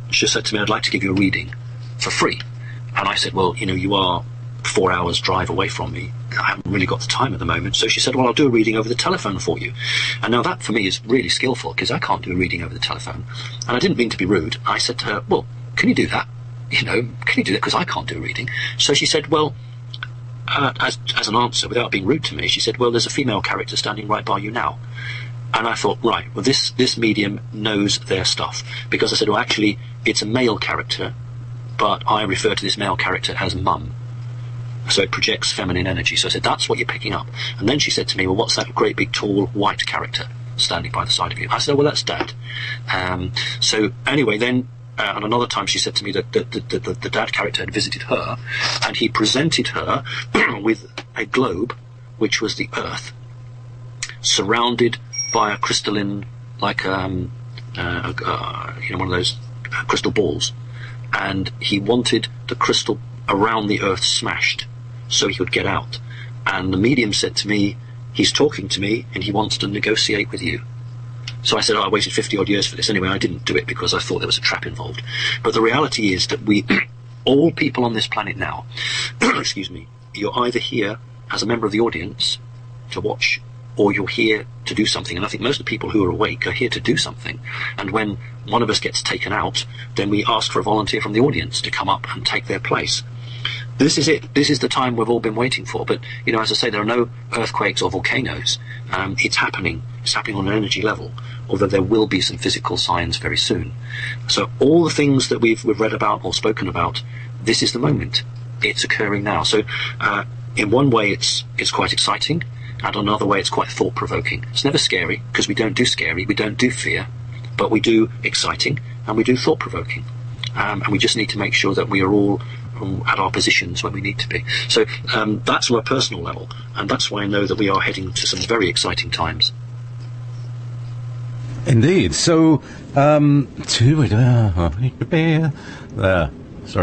she said to me, I'd like to give you a reading for free. And I said, well, you are 4 hours drive away from me. I haven't really got the time at the moment. So she said, well, I'll do a reading over the telephone for you. And now that for me is really skillful, because I can't do a reading over the telephone. And I didn't mean to be rude. I said to her, well, can you do that? Can you do that? Because I can't do a reading. So she said, well, as an answer, without being rude to me, she said, well, there's a female character standing right by you now. And I thought, right, well, this medium knows their stuff. Because I said, well, actually, it's a male character, but I refer to this male character as Mum. So it projects feminine energy. So I said, that's what you're picking up. And then she said to me, well, what's that great big tall white character standing by the side of you? I said, well, that's Dad. So anyway, then, and another time she said to me that the Dad character had visited her, and he presented her with a globe, which was the Earth, surrounded by a crystalline, like one of those crystal balls. And he wanted the crystal around the Earth smashed so he could get out. And the medium said to me, he's talking to me and he wants to negotiate with you. So I said, I waited 50 odd years for this. Anyway, I didn't do it because I thought there was a trap involved. But the reality is that we, all people on this planet now, excuse me, you're either here as a member of the audience to watch, or you're here to do something. And I think most of the people who are awake are here to do something. And when one of us gets taken out, then we ask for a volunteer from the audience to come up and take their place. This is it. This is the time we've all been waiting for. But, as I say, there are no earthquakes or volcanoes. It's happening. It's happening on an energy level, although there will be some physical signs very soon. So all the things that we've read about or spoken about, this is the moment. It's occurring now. So in one way, it's quite exciting. And another way, it's quite thought-provoking. It's never scary, because we don't do scary, we don't do fear, but we do exciting, and we do thought-provoking. And we just need to make sure that we are all at our positions when we need to be. So that's from a personal level, and that's why I know that we are heading to some very exciting times. Indeed. So, sorry,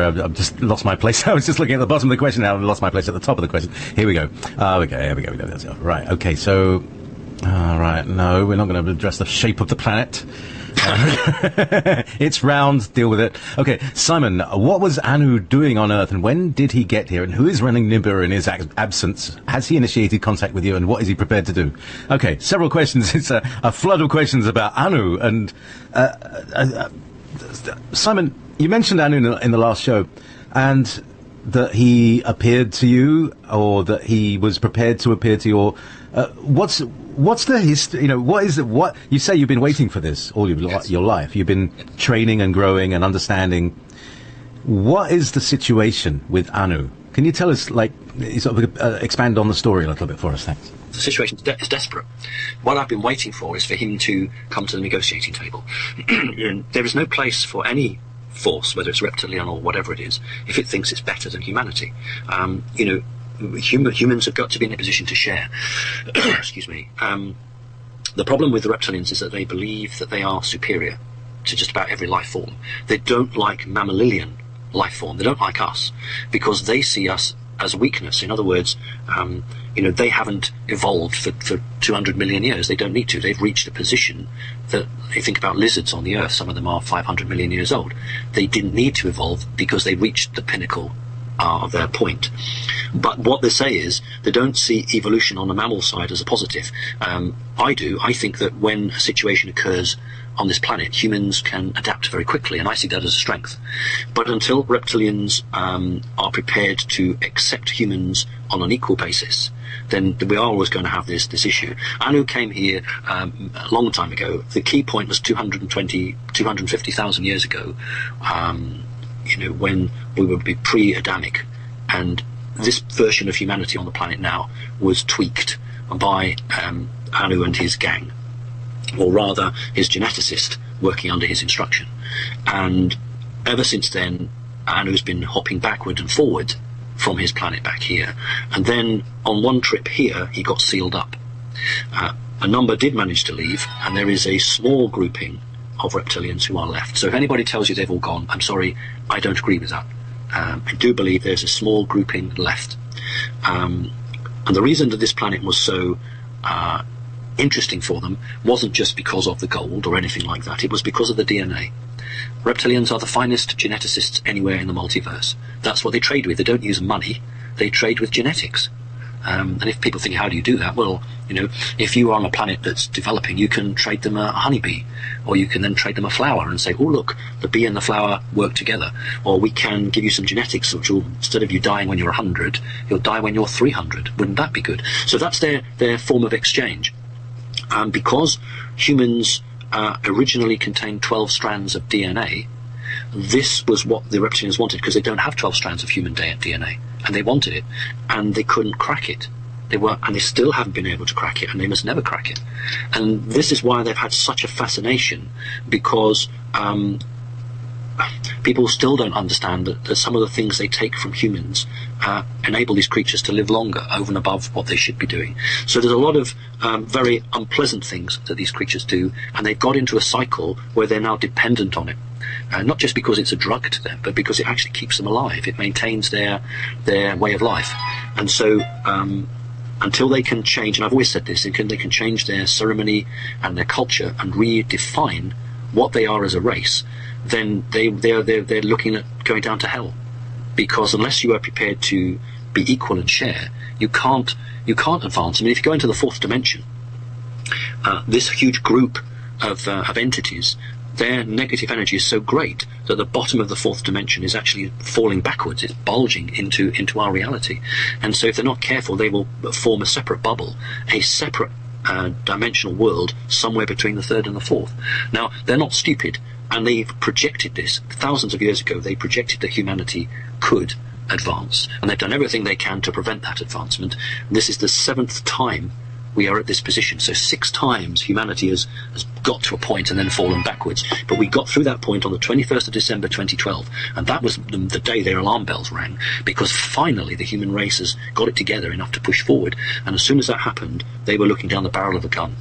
I've just lost my place. I was just looking at the bottom of the question. Now I've lost my place at the top of the question. Here we go. Okay, here we go. That's it. Right. Okay. So, right. No, we're not going to address the shape of the planet. It's round. Deal with it. Okay, Simon. What was Anu doing on Earth, and when did he get here? And who is running Nibiru in his absence? Has he initiated contact with you, and what is he prepared to do? Okay, several questions. It's a flood of questions about Anu. And Simon, you mentioned Anu in the last show, and that he appeared to you, or that he was prepared to appear to you. Or what's the history? What is it? What you say? You've been waiting for this all your life. You've been training and growing and understanding. What is the situation with Anu? Can you tell us, sort of expand on the story a little bit for us? Thanks. The situation is desperate. What I've been waiting for is for him to come to the negotiating table. There is no place for any force, whether it's reptilian or whatever it is, if it thinks it's better than humanity. Humans have got to be in a position to share. Excuse me. The problem with the reptilians is that they believe that they are superior to just about every life form. They don't like mammalian life form. They don't like us because they see us as weakness. In other words, they haven't evolved for 200 million years. They don't need to. They've reached a position that, if you think about lizards on the Earth, some of them are 500 million years old. They didn't need to evolve because they reached the pinnacle of their point. But what they say is they don't see evolution on the mammal side as a positive. I do. I think that when a situation occurs on this planet, humans can adapt very quickly, and I see that as a strength. But until reptilians are prepared to accept humans on an equal basis, then we are always going to have this issue. Anu came here a long time ago. The key point was 250,000 years ago, when we would be pre-Adamic, and this version of humanity on the planet now was tweaked by Anu and his gang, or rather his geneticist working under his instruction. And ever since then, Anu's been hopping backward and forward from his planet back here. And then on one trip here, he got sealed up. A number did manage to leave, and there is a small grouping of reptilians who are left. So if anybody tells you they've all gone, I'm sorry, I don't agree with that. I do believe there's a small grouping left. And the reason that this planet was so interesting for them wasn't just because of the gold or anything like that. It was because of the DNA. Reptilians are the finest geneticists anywhere in the multiverse. That's what they trade with. They don't use money. They trade with genetics. And if people think, how do you do that? Well, if you are on a planet that's developing, you can trade them a honeybee, or you can then trade them a flower and say, oh, look, the bee and the flower work together. Or we can give you some genetics which will, instead of you dying when you're 100, you'll die when you're 300. Wouldn't that be good? So that's their form of exchange. And because humans originally contained 12 strands of DNA, this was what the reptilians wanted, because they don't have 12 strands of human DNA, and they wanted it, and they couldn't crack it. And they still haven't been able to crack it, and they must never crack it. And this is why they've had such a fascination, because people still don't understand that some of the things they take from humans enable these creatures to live longer over and above what they should be doing. So there's a lot of very unpleasant things that these creatures do, and they've got into a cycle where they're now dependent on it. Not just because it's a drug to them, but because it actually keeps them alive. It maintains their way of life. And so until they can change, and I've always said this, they can change their ceremony and their culture and redefine what they are as a race, then they're looking at going down to hell. Because unless you are prepared to be equal and share, you can't advance. I mean, if you go into the fourth dimension, this huge group of entities, their negative energy is so great that the bottom of the fourth dimension is actually falling backwards. It's bulging into our reality. And so if they're not careful, they will form a separate bubble, a separate dimensional world somewhere between the third and the fourth. Now, they're not stupid, and they've projected this. Thousands of years ago, they projected that humanity could advance, and they've done everything they can to prevent that advancement. And this is the 7th time we are at this position. So 6 times humanity has got to a point and then fallen backwards. But we got through that point on the 21st of December 2012, and that was the day their alarm bells rang, because finally the human race has got it together enough to push forward. And as soon as that happened, they were looking down the barrel of a gun.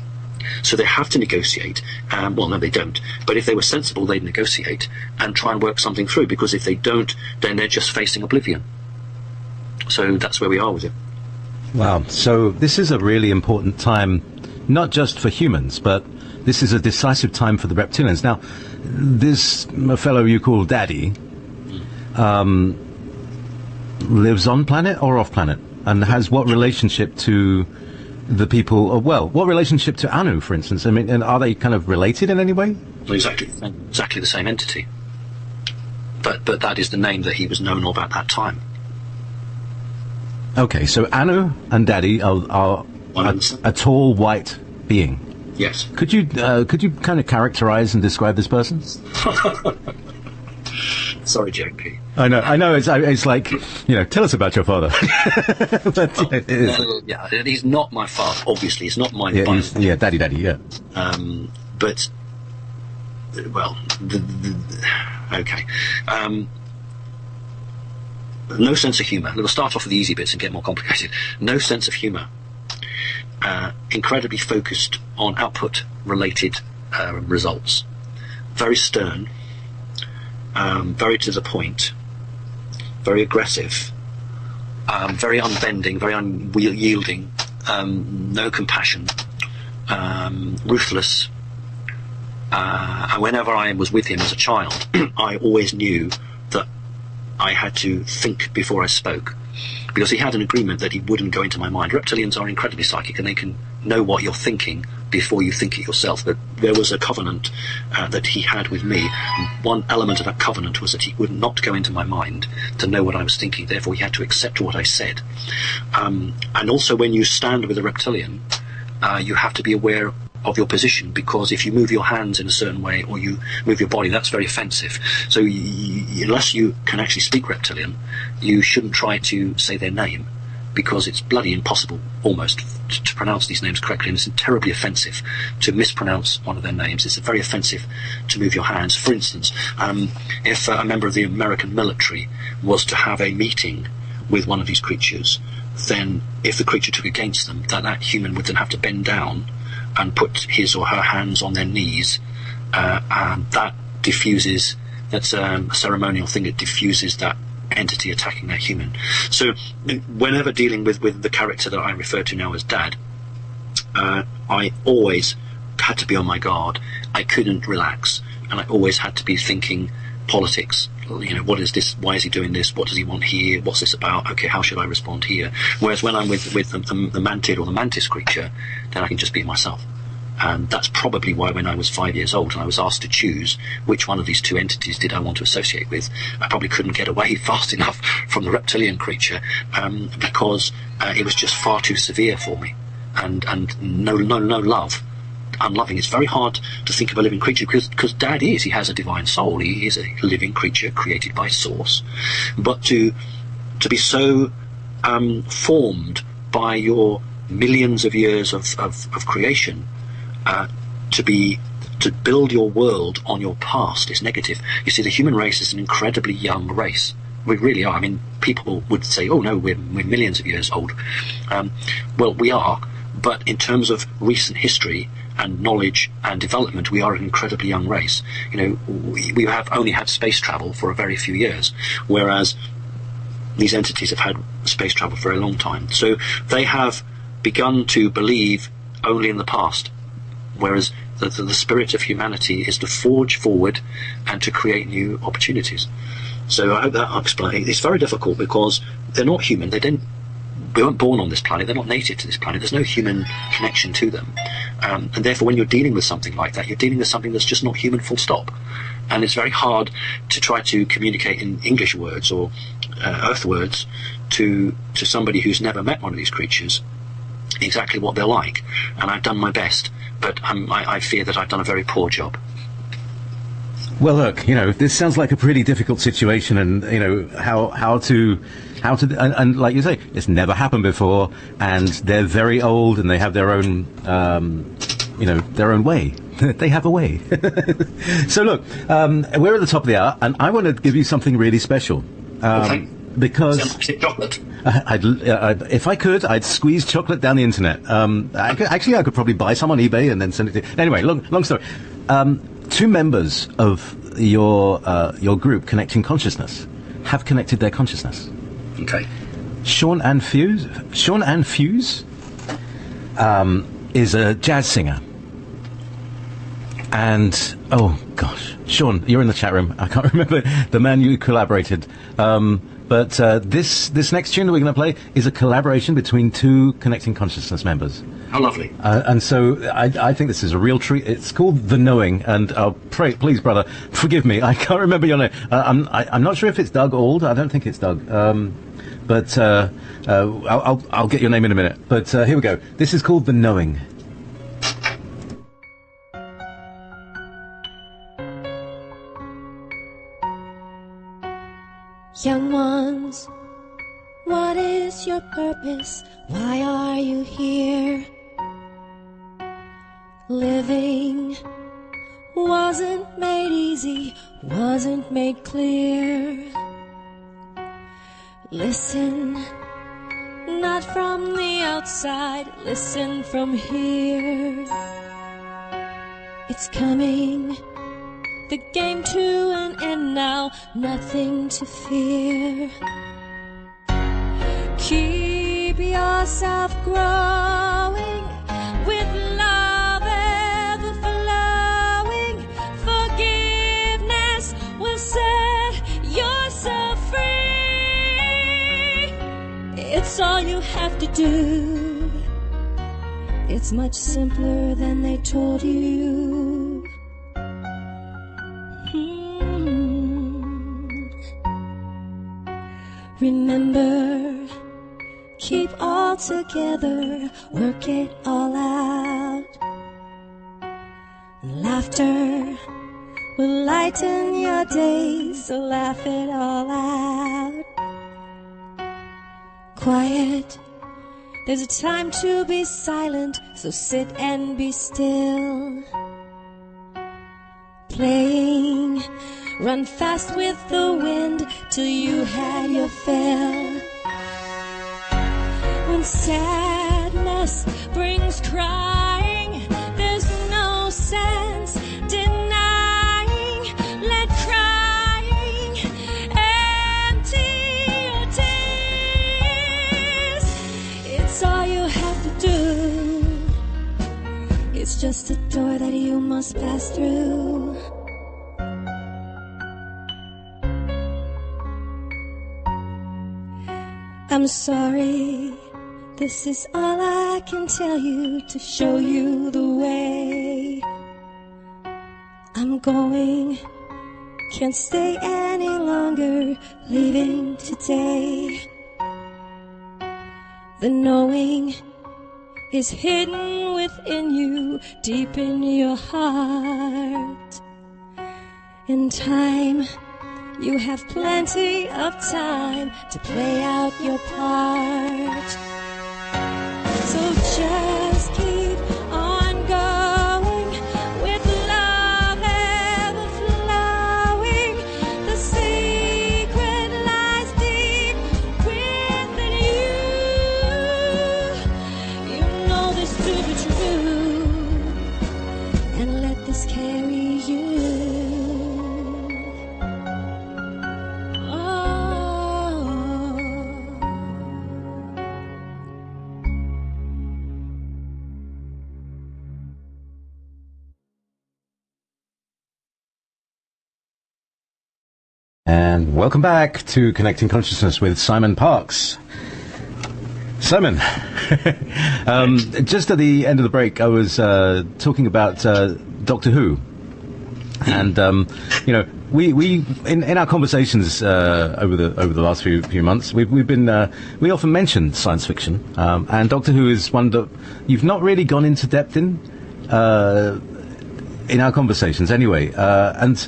So they have to negotiate. Well, no, they don't. But if they were sensible, they'd negotiate and try and work something through, because if they don't, then they're just facing oblivion. So that's where we are with it. Wow. So this is a really important time, not just for humans, but this is a decisive time for the reptilians. Now, this fellow you call Daddy lives on planet or off planet, and has what relationship to the people? What relationship to Anu, for instance? I mean, and are they kind of related in any way? Well, exactly the same entity. But that is the name that he was known of at that time. Okay, so Anu and Daddy are a tall white being. Yes. Could you kind of characterize and describe this person? Sorry, JP. I know. It's like, tell us about your father. But, yeah, he's not my father. Obviously, he's not my. Yeah, Daddy. Yeah. But well, okay. No sense of humour. We'll start off with the easy bits and get more complicated. No sense of humour. Incredibly focused on output-related results. very stern, very to the point, very aggressive, very unbending, very unyielding, no compassion, ruthless. And whenever I was with him as a child, I always knew that I had to think before I spoke, because he had an agreement that he wouldn't go into my mind. Reptilians are incredibly psychic, and they can know what you're thinking before you think it yourself. But there was a covenant that he had with me. One element of that covenant was that he would not go into my mind to know what I was thinking. Therefore, he had to accept what I said. And also, when you stand with a reptilian, you have to be aware of your position, because if you move your hands in a certain way or you move your body, that's very offensive. So unless you can actually speak reptilian, you shouldn't try to say their name, because it's bloody impossible almost to pronounce these names correctly, and it's terribly offensive to mispronounce one of their names. It's very offensive to move your hands. For instance, if a member of the American military was to have a meeting with one of these creatures, then if the creature took against them, that human would then have to bend down and put his or her hands on their knees, and that diffuses, that's a ceremonial thing, it diffuses that entity attacking that human. So whenever dealing with the character that I refer to now as Dad, I always had to be on my guard. I couldn't relax, and I always had to be thinking politics. You know, what is this? Why is he doing this? What does he want here? What's this about? Okay, how should I respond here? Whereas when I'm with the mantid or the mantis creature, then I can just be myself. And that's probably why when I was 5 years old and I was asked to choose which one of these two entities did I want to associate with, I probably couldn't get away fast enough from the reptilian creature, because it was just far too severe for me, and no love. Unloving. It's very hard to think of a living creature, because Dad he has a divine soul. He is a living creature created by Source, but to be so formed by your millions of years of creation, to build your world on your past is negative. You see, the human race is an incredibly young race. We really are. I mean, people would say, "Oh no, we're millions of years old." Well, we are, but in terms of recent history and knowledge and development, we are an incredibly young race. You know, we have only had space travel for a very few years, whereas these entities have had space travel for a long time. So they have begun to believe only in the past, whereas the spirit of humanity is to forge forward and to create new opportunities. So I hope that I'll explain. It's very difficult because they're not human. We weren't born on this planet. They're not native to this planet. There's no human connection to them. And therefore, when you're dealing with something like that, you're dealing with something that's just not human, full stop. And it's very hard to try to communicate in English words or Earth words to somebody who's never met one of these creatures exactly what they're like. And I've done my best, but I fear that I've done a very poor job. Well, look, you know, this sounds like a pretty difficult situation, and you know how to, and like you say, it's never happened before, and they're very old, and they have their own, their own way. They have a way. So look, we're at the top of the hour, and I want to give you something really special, because chocolate. If I could, I'd squeeze chocolate down the internet. I could probably buy some on eBay and then send it to you. Anyway, long story. Two members of your group, Connecting Consciousness, have connected their consciousness. Okay. Sean Ann Fuse is a jazz singer. And, oh gosh, Sean, you're in the chat room. I can't remember the man you collaborated. But this next tune that we're going to play is a collaboration between two Connecting Consciousness members. How lovely. And so I think this is a real treat. It's called The Knowing, and please, brother, forgive me. I can't remember your name. I'm not sure if it's Doug Auld. I don't think it's Doug. But I'll get your name in a minute. But here we go. This is called The Knowing. Young ones, what is your purpose? Why are you here? Living wasn't made easy, wasn't made clear. Listen, not from the outside, listen from here. It's coming the game to an end now, nothing to fear. Keep yourself growing with love ever flowing. Forgiveness will set yourself free. It's all you have to do. It's much simpler than they told you. Remember, keep all together, work it all out. Laughter will lighten your days, so laugh it all out. Quiet, there's a time to be silent, so sit and be still. Playing, run fast with the wind till you had your fill. When sadness brings crying, there's no sense denying. Let crying empty your tears. It's all you have to do. It's just a door that you must pass through. I'm sorry, this is all I can tell you to show you the way. I'm going, can't stay any longer, leaving today. The knowing is hidden within you, deep in your heart. In time, you have plenty of time to play out your part. So just keep on going with love ever flowing. The secret lies deep within you. You know this to be true, and let this carry you. And welcome back to Connecting Consciousness with Simon Parkes. Simon, just at the end of the break, I was talking about Doctor Who, and you know, we in our conversations over the last few months, we've been we often mention science fiction, and Doctor Who is one that you've not really gone into depth in our conversations, anyway, and.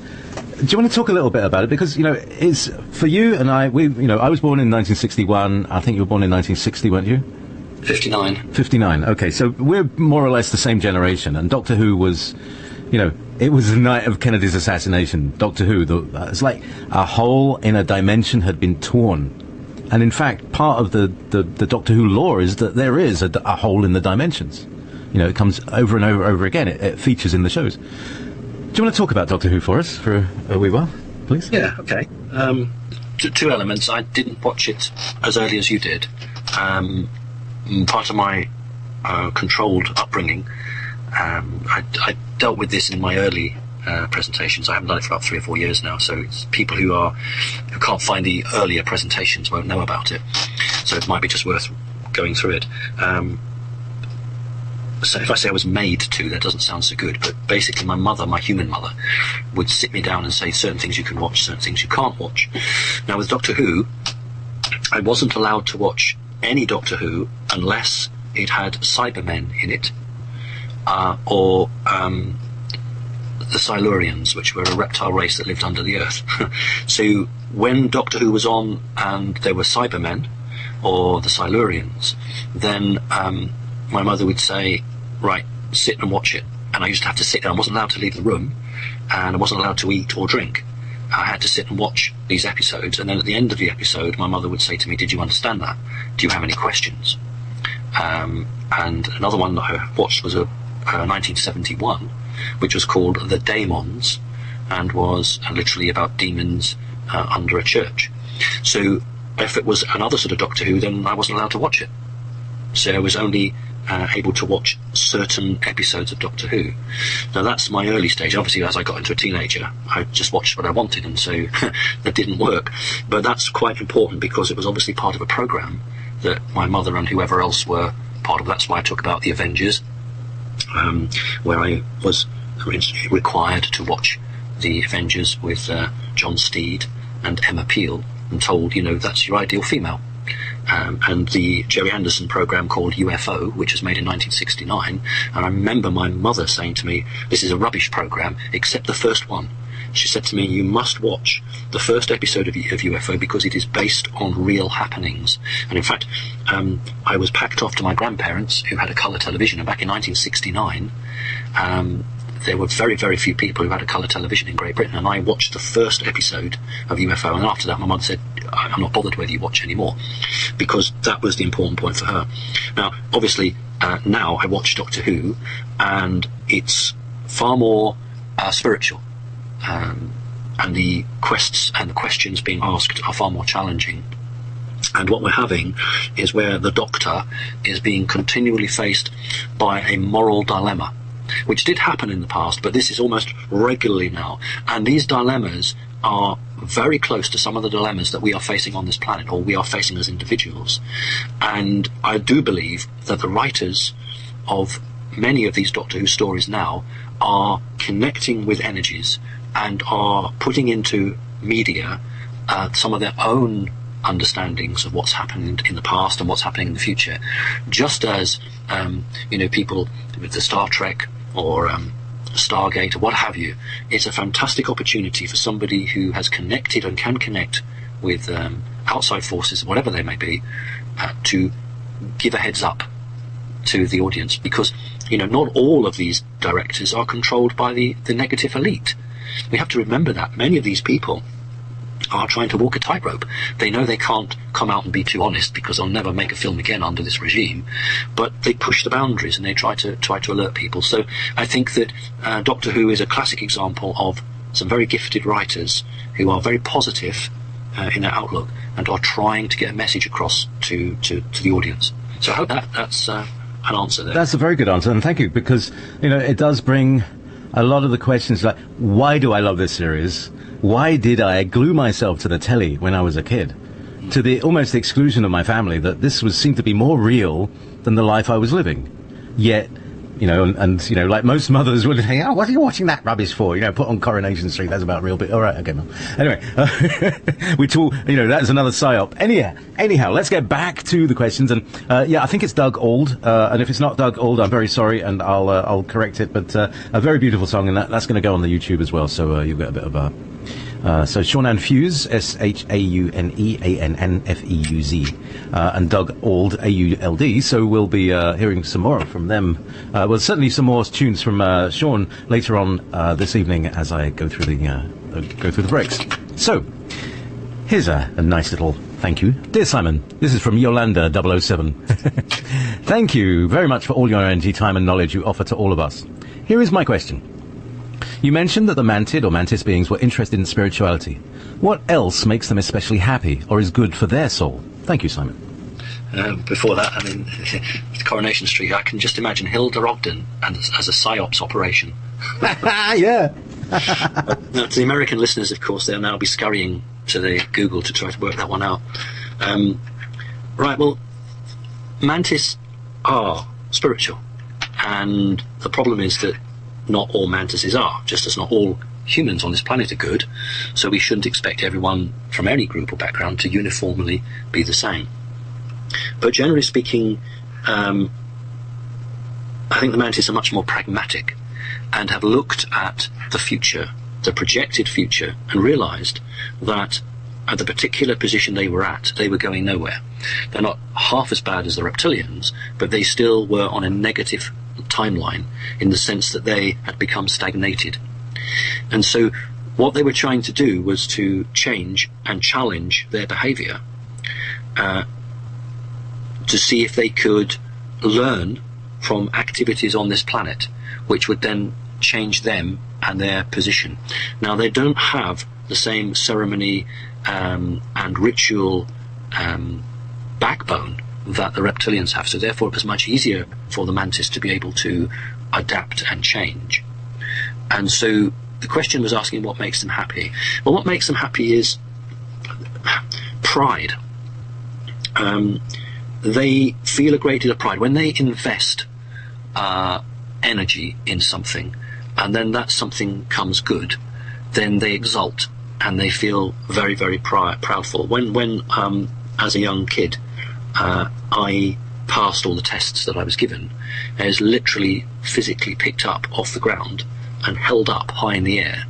Do you want to talk a little bit about it? Because, you know, it's for you and I, I was born in 1961. I think you were born in 1960, weren't you? 59. 59. Okay, so we're more or less the same generation. And Doctor Who was, you know, it was the night of Kennedy's assassination. Doctor Who, it's like a hole in a dimension had been torn. And in fact, part of the Doctor Who lore is that there is a hole in the dimensions. You know, it comes over and over again. It features in the shows. Do you want to talk about Doctor Who for us for a wee while, please? Yeah, okay. Two elements. I didn't watch it as early as you did. Part of my controlled upbringing, I dealt with this in my early presentations. I haven't done it for about 3 or 4 years now, so it's people who can't find the earlier presentations won't know about it. So it might be just worth going through it. So if I say I was made to, that doesn't sound so good, but basically my mother, my human mother, would sit me down and say certain things you can watch, certain things you can't watch. Now with Doctor Who, I wasn't allowed to watch any Doctor Who unless it had Cybermen in it, or the Silurians, which were a reptile race that lived under the earth. So when Doctor Who was on and there were Cybermen, or the Silurians, then my mother would say, right, sit and watch it. And I used to have to sit there. I wasn't allowed to leave the room, and I wasn't allowed to eat or drink. I had to sit and watch these episodes, and then at the end of the episode, my mother would say to me, did you understand that? Do you have any questions? And another one that I watched was 1971, which was called The Daemons, and was literally about demons under a church. So if it was another sort of Doctor Who, then I wasn't allowed to watch it. So I was only able to watch certain episodes of Doctor Who. Now that's my early stage. Obviously, as I got into a teenager, I just watched what I wanted, and so that didn't work. But that's quite important, because it was obviously part of a programme that my mother and whoever else were part of. That's why I talk about the Avengers, where I was originally required to watch the Avengers with John Steed and Emma Peel, and told, that's your ideal female. And the Jerry Anderson programme called UFO, which was made in 1969, and I remember my mother saying to me, this is a rubbish programme, except the first one. She said to me, you must watch the first episode of UFO, because it is based on real happenings. And in fact, I was packed off to my grandparents, who had a colour television, and back in 1969, there were very, very few people who had a colour television in Great Britain, and I watched the first episode of UFO, and after that my mother said, I'm not bothered whether you watch anymore, because that was the important point for her. Now, obviously, now I watch Doctor Who, and it's far more spiritual, and the quests and the questions being asked are far more challenging. And what we're having is where the Doctor is being continually faced by a moral dilemma, which did happen in the past, but this is almost regularly now. And these dilemmas are very close to some of the dilemmas that we are facing on this planet, or we are facing as individuals. And I do believe that the writers of many of these Doctor Who stories now are connecting with energies and are putting into media some of their own understandings of what's happened in the past and what's happening in the future. Just as people with the Star Trek or Stargate or what have you, it's a fantastic opportunity for somebody who has connected and can connect with outside forces, whatever they may be, to give a heads up to the audience, because not all of these directors are controlled by the negative elite. We have to remember that many of these people are trying to walk a tightrope. They know they can't come out and be too honest, because they'll never make a film again under this regime, but they push the boundaries and they try to alert people. So I think that Doctor Who is a classic example of some very gifted writers who are very positive in their outlook and are trying to get a message across to the audience. So I hope that's an answer there. That's a very good answer, and thank you, because it does bring a lot of the questions like, why do I love this series? Why did I glue myself to the telly when I was a kid? To the almost exclusion of my family, that this seemed to be more real than the life I was living. Yet, like most mothers would say, oh, what are you watching that rubbish for? Put on Coronation Street, that's about real bit. All right, okay, Mum. Anyway, which all, that's another psyop. Anyhow, let's get back to the questions. And, I think it's Doug Auld. And if it's not Doug Auld, I'm very sorry, and I'll correct it. But, a very beautiful song, and that's going to go on the YouTube as well. So, you'll get a bit of so Shaunann Fewz, SHAUNEANNFEUZ, and Doug Auld, AULD. So we'll be hearing some more from them. Certainly some more tunes from Sean later on this evening as I go through the breaks. So here's a nice little thank you. Dear Simon, this is from Yolanda 007. Thank you very much for all your energy, time and knowledge you offer to all of us. Here is my question. You mentioned that the mantid or mantis beings were interested in spirituality. What else makes them especially happy or is good for their soul? Thank you, Simon. Before that, Coronation Street, I can just imagine Hilda Ogden as a PSYOPs operation. Yeah. To the American listeners, of course, they'll now be scurrying to the Google to try to work that one out. Right, well, mantis are spiritual. And the problem is that not all mantises are, just as not all humans on this planet are good, so we shouldn't expect everyone from any group or background to uniformly be the same. But generally speaking, I think the mantis are much more pragmatic and have looked at the future, the projected future, and realised that at the particular position they were at, they were going nowhere. They're not half as bad as the reptilians, but they still were on a negative timeline in the sense that they had become stagnated. And so what they were trying to do was to change and challenge their behaviour to see if they could learn from activities on this planet which would then change them and their position. Now, they don't have the same ceremony and ritual backbone that the reptilians have, so therefore it was much easier for the mantis to be able to adapt and change. And so the question was asking what makes them happy. Well, what makes them happy is pride. They feel a great deal of pride when they invest energy in something, and then that something comes good, then they exult and they feel very, very proudful. When as a young kid, I passed all the tests that I was given, I was literally physically picked up off the ground and held up high in the air,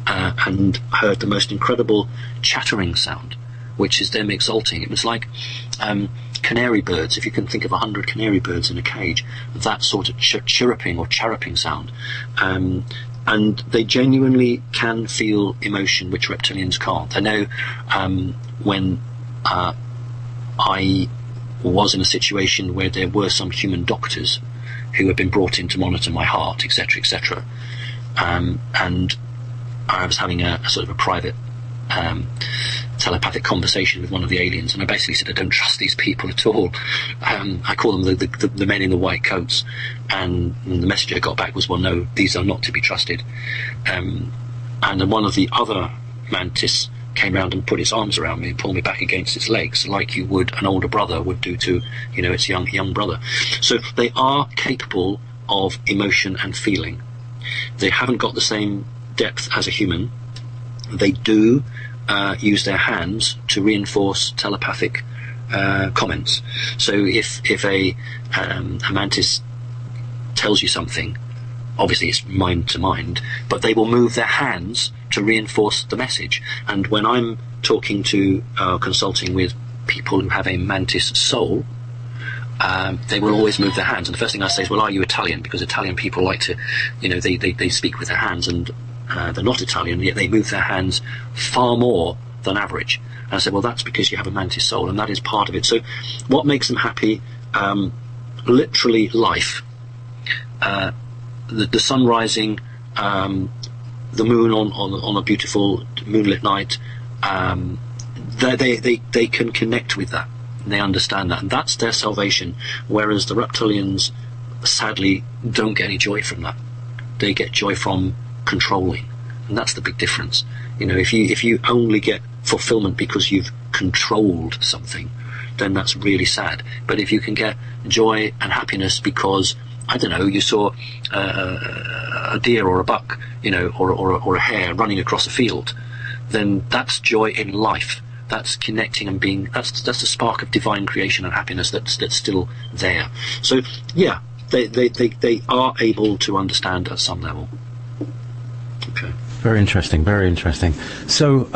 and heard the most incredible chattering sound, which is them exulting. It was like canary birds, if you can think of 100 canary birds in a cage, that sort of chirruping or chirruping sound. And they genuinely can feel emotion which reptilians can't. I know when I was in a situation where there were some human doctors who had been brought in to monitor my heart, etc., etc., and I was having a sort of a private telepathic conversation with one of the aliens, and I basically said I don't trust these people at all. I call them the men in the white coats, and the message I got back was, well, no, these are not to be trusted. And then one of the other mantis came round and put its arms around me and pulled me back against its legs, like you would an older brother would do to, you know, its young brother. So they are capable of emotion and feeling. They haven't got the same depth as a human. They do use their hands to reinforce telepathic comments. So if a mantis tells you something, obviously it's mind to mind, but they will move their hands to reinforce the message. And when I'm talking to consulting with people who have a mantis soul, they will always move their hands. And the first thing I say is, well, are you Italian? Because Italian people like to, you know, they speak with their hands, and they're not Italian, yet they move their hands far more than average. And I said, well, that's because you have a mantis soul, and that is part of it. So what makes them happy? Literally life. The sun rising, the moon on a beautiful moonlit night, they can connect with that. And they understand that, and that's their salvation. Whereas the reptilians, sadly, don't get any joy from that. They get joy from controlling, and that's the big difference. You know, if you only get fulfillment because you've controlled something, then that's really sad. But if you can get joy and happiness because, I don't know, you saw a deer or a buck, you know, or a hare running across a field, then that's joy in life. That's connecting and being. That's the spark of divine creation and happiness that's still there. So yeah, they are able to understand at some level. Okay. Very interesting. Very interesting. So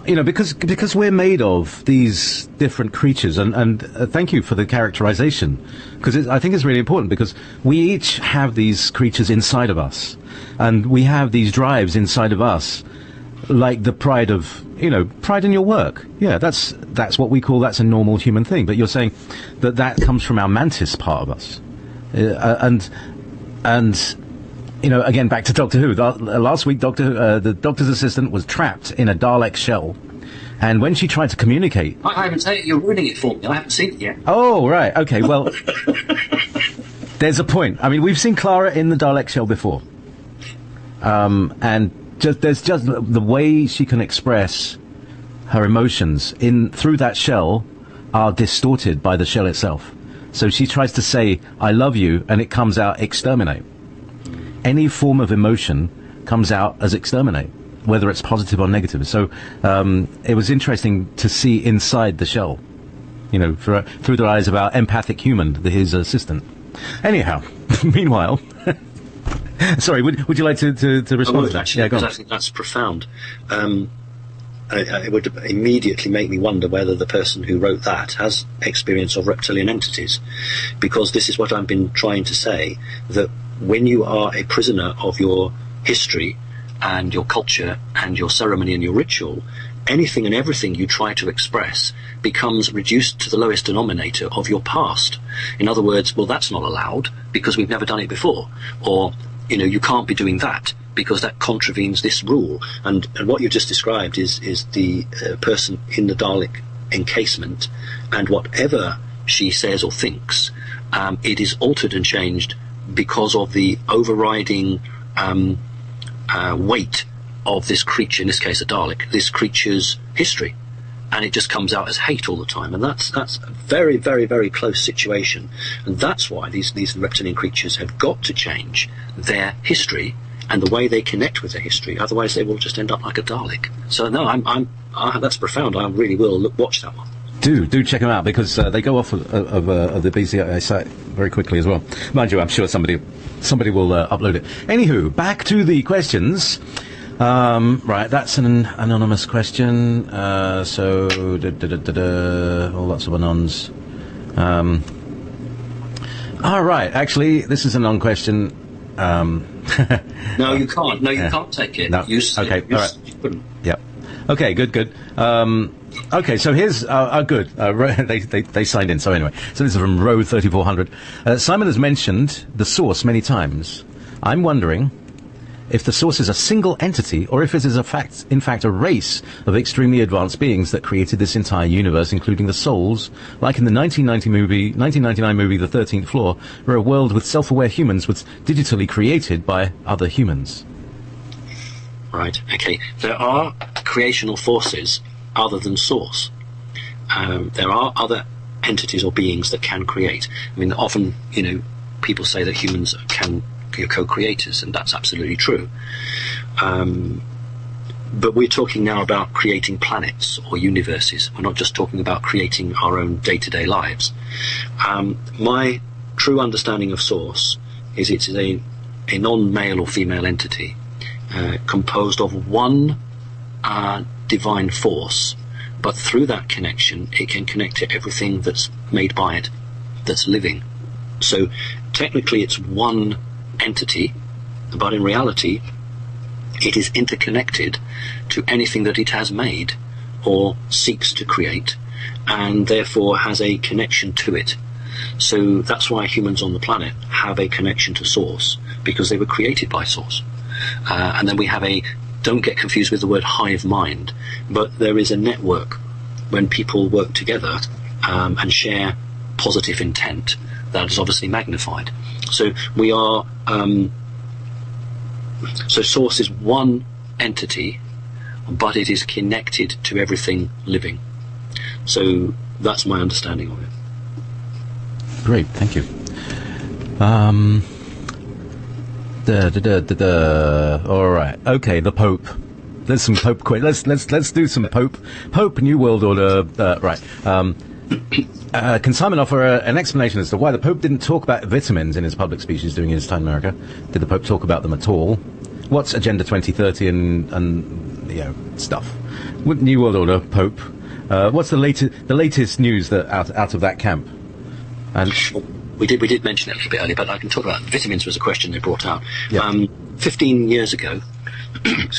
you know, because we're made of these different creatures, and thank you for the characterization, because I think it's really important, because we each have these creatures inside of us, and we have these drives inside of us, like the pride of, you know, pride in your work. Yeah, that's what we call, that's a normal human thing. But you're saying that comes from our mantis part of us, and you know, again, back to Doctor Who. Last week, the Doctor's assistant was trapped in a Dalek shell, and when she tried to communicate... I haven't seen it. You're ruining it for me. I haven't seen it yet. Oh, right. Okay, well, there's a point. I mean, we've seen Clara in the Dalek shell before. And there's just the way she can express her emotions through that shell are distorted by the shell itself. So she tries to say, I love you, and it comes out exterminate. Any form of emotion comes out as exterminate, whether it's positive or negative. So it was interesting to see inside the shell, you know, through the eyes of our empathic human, his assistant. Anyhow, meanwhile, sorry, would you like to respond to that? Actually, because I think that's profound. It would immediately make me wonder whether the person who wrote that has experience of reptilian entities, because this is what I've been trying to say, that when you are a prisoner of your history and your culture and your ceremony and your ritual, anything and everything you try to express becomes reduced to the lowest denominator of your past. In other words, well, that's not allowed because we've never done it before. Or you can't be doing that because that contravenes this rule. And what you just described is the person in the Dalek encasement, and whatever she says or thinks, it is altered and changed because of the overriding weight of this creature, in this case a Dalek, this creature's history. And it just comes out as hate all the time, and that's a very, very, very close situation, and that's why these reptilian creatures have got to change their history and the way they connect with their history. Otherwise, they will just end up like a Dalek. So no, that's profound. I really will watch that one. Do check them out, because they go off of the BCI site very quickly as well. Mind you, I'm sure somebody will upload it. Anywho, back to the questions. Right, that's an anonymous question. So, lots of anons. All right, actually, this is an anon question. No, you can't. No, you can't take it. No. Okay, all right. You couldn't. Yep. Okay, good. Okay, so here's good. They signed in. So anyway, so this is from row 3400. Simon has mentioned the source many times. I'm wondering if the source is a single entity, or if it is in fact a race of extremely advanced beings that created this entire universe, including the souls, like in the 1999 movie The 13th Floor, where a world with self-aware humans was digitally created by other humans. Right, okay. There are creational forces other than source. There are other entities or beings that can create. I mean, often, people say that humans can co-creators, and that's absolutely true. But we're talking now about creating planets or universes. We're not just talking about creating our own day-to-day lives. My true understanding of source is it's a non-male or female entity composed of one divine force, but through that connection it can connect to everything that's made by it, that's living. So technically it's one entity, but in reality it is interconnected to anything that it has made or seeks to create, and therefore has a connection to it. So that's why humans on the planet have a connection to source, because they were created by source. And then we have don't get confused with the word hive mind, but there is a network when people work together and share positive intent that is obviously magnified. So we are, so source is one entity, but it is connected to everything living. So that's my understanding of it. Great, thank you. All right, okay, the Pope. There's some Pope quiz. Let's do some Pope New World Order. Right. Can Simon offer an explanation as to why the Pope didn't talk about vitamins in his public speeches during his time in America? Did the Pope talk about them at all? What's Agenda 2030 and stuff? With New World Order, Pope. What's the latest news that out of that camp? And we did mention it a little bit earlier, but I can talk about vitamins. Was a question they brought out. Yeah. 15 years ago, a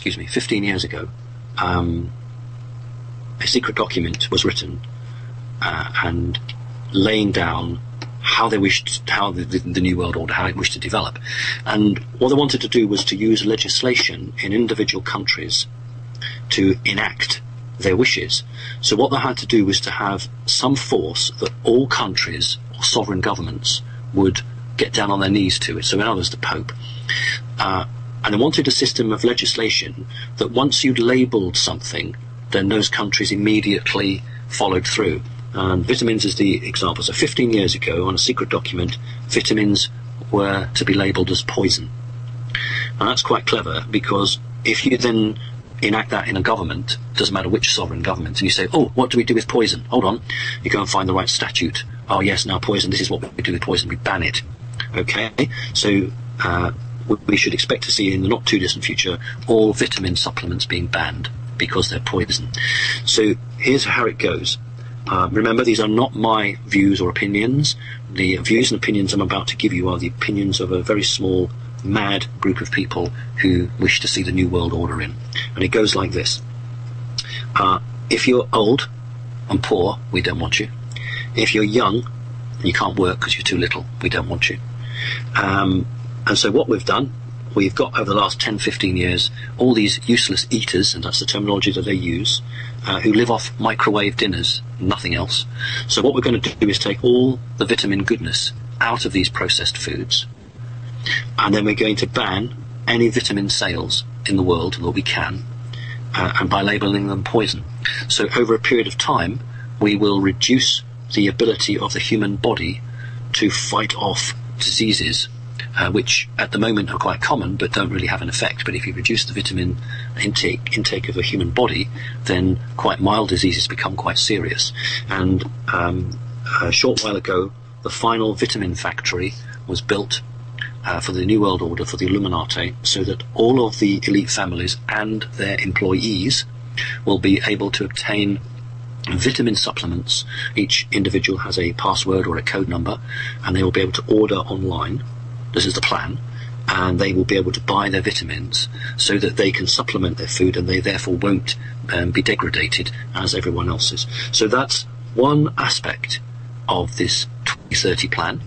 secret document was written and laying down how the New World Order, how it wished to develop. And what they wanted to do was to use legislation in individual countries to enact their wishes. So what they had to do was to have some force that all countries or sovereign governments would get down on their knees to it. So in other words, the Pope. And they wanted a system of legislation that once you'd labelled something, then those countries immediately followed through. And vitamins is the example. So 15 years ago, on a secret document, vitamins were to be labelled as poison. And that's quite clever, because if you then enact that in a government, doesn't matter which sovereign government, and you say, oh, what do we do with poison? Hold on. You go and find the right statute. Oh, yes, now poison, this is what we do with poison. We ban it. Okay? So we should expect to see in the not too distant future all vitamin supplements being banned because they're poison. So here's how it goes. Remember, these are not my views or opinions. The views and opinions I'm about to give you are the opinions of a very small, mad group of people who wish to see the New World Order in. And it goes like this. If you're old and poor, we don't want you. If you're young and you can't work because you're too little, we don't want you. And so what we've done, we've got over the last 10, 15 years all these useless eaters, and that's the terminology that they use, who live off microwave dinners, nothing else. So what we're going to do is take all the vitamin goodness out of these processed foods, and then we're going to ban any vitamin sales in the world that we can, and by labelling them poison. So over a period of time, we will reduce the ability of the human body to fight off diseases, which at the moment are quite common but don't really have an effect. But if you reduce the vitamin intake of the human body, then quite mild diseases become quite serious. And a short while ago, the final vitamin factory was built for the New World Order, for the Illuminati, so that all of the elite families and their employees will be able to obtain vitamin supplements. Each individual has a password or a code number, and they will be able to order online. This is the plan. And they will be able to buy their vitamins so that they can supplement their food, and they therefore won't be degraded as everyone else is. So that's one aspect of this 2030 plan.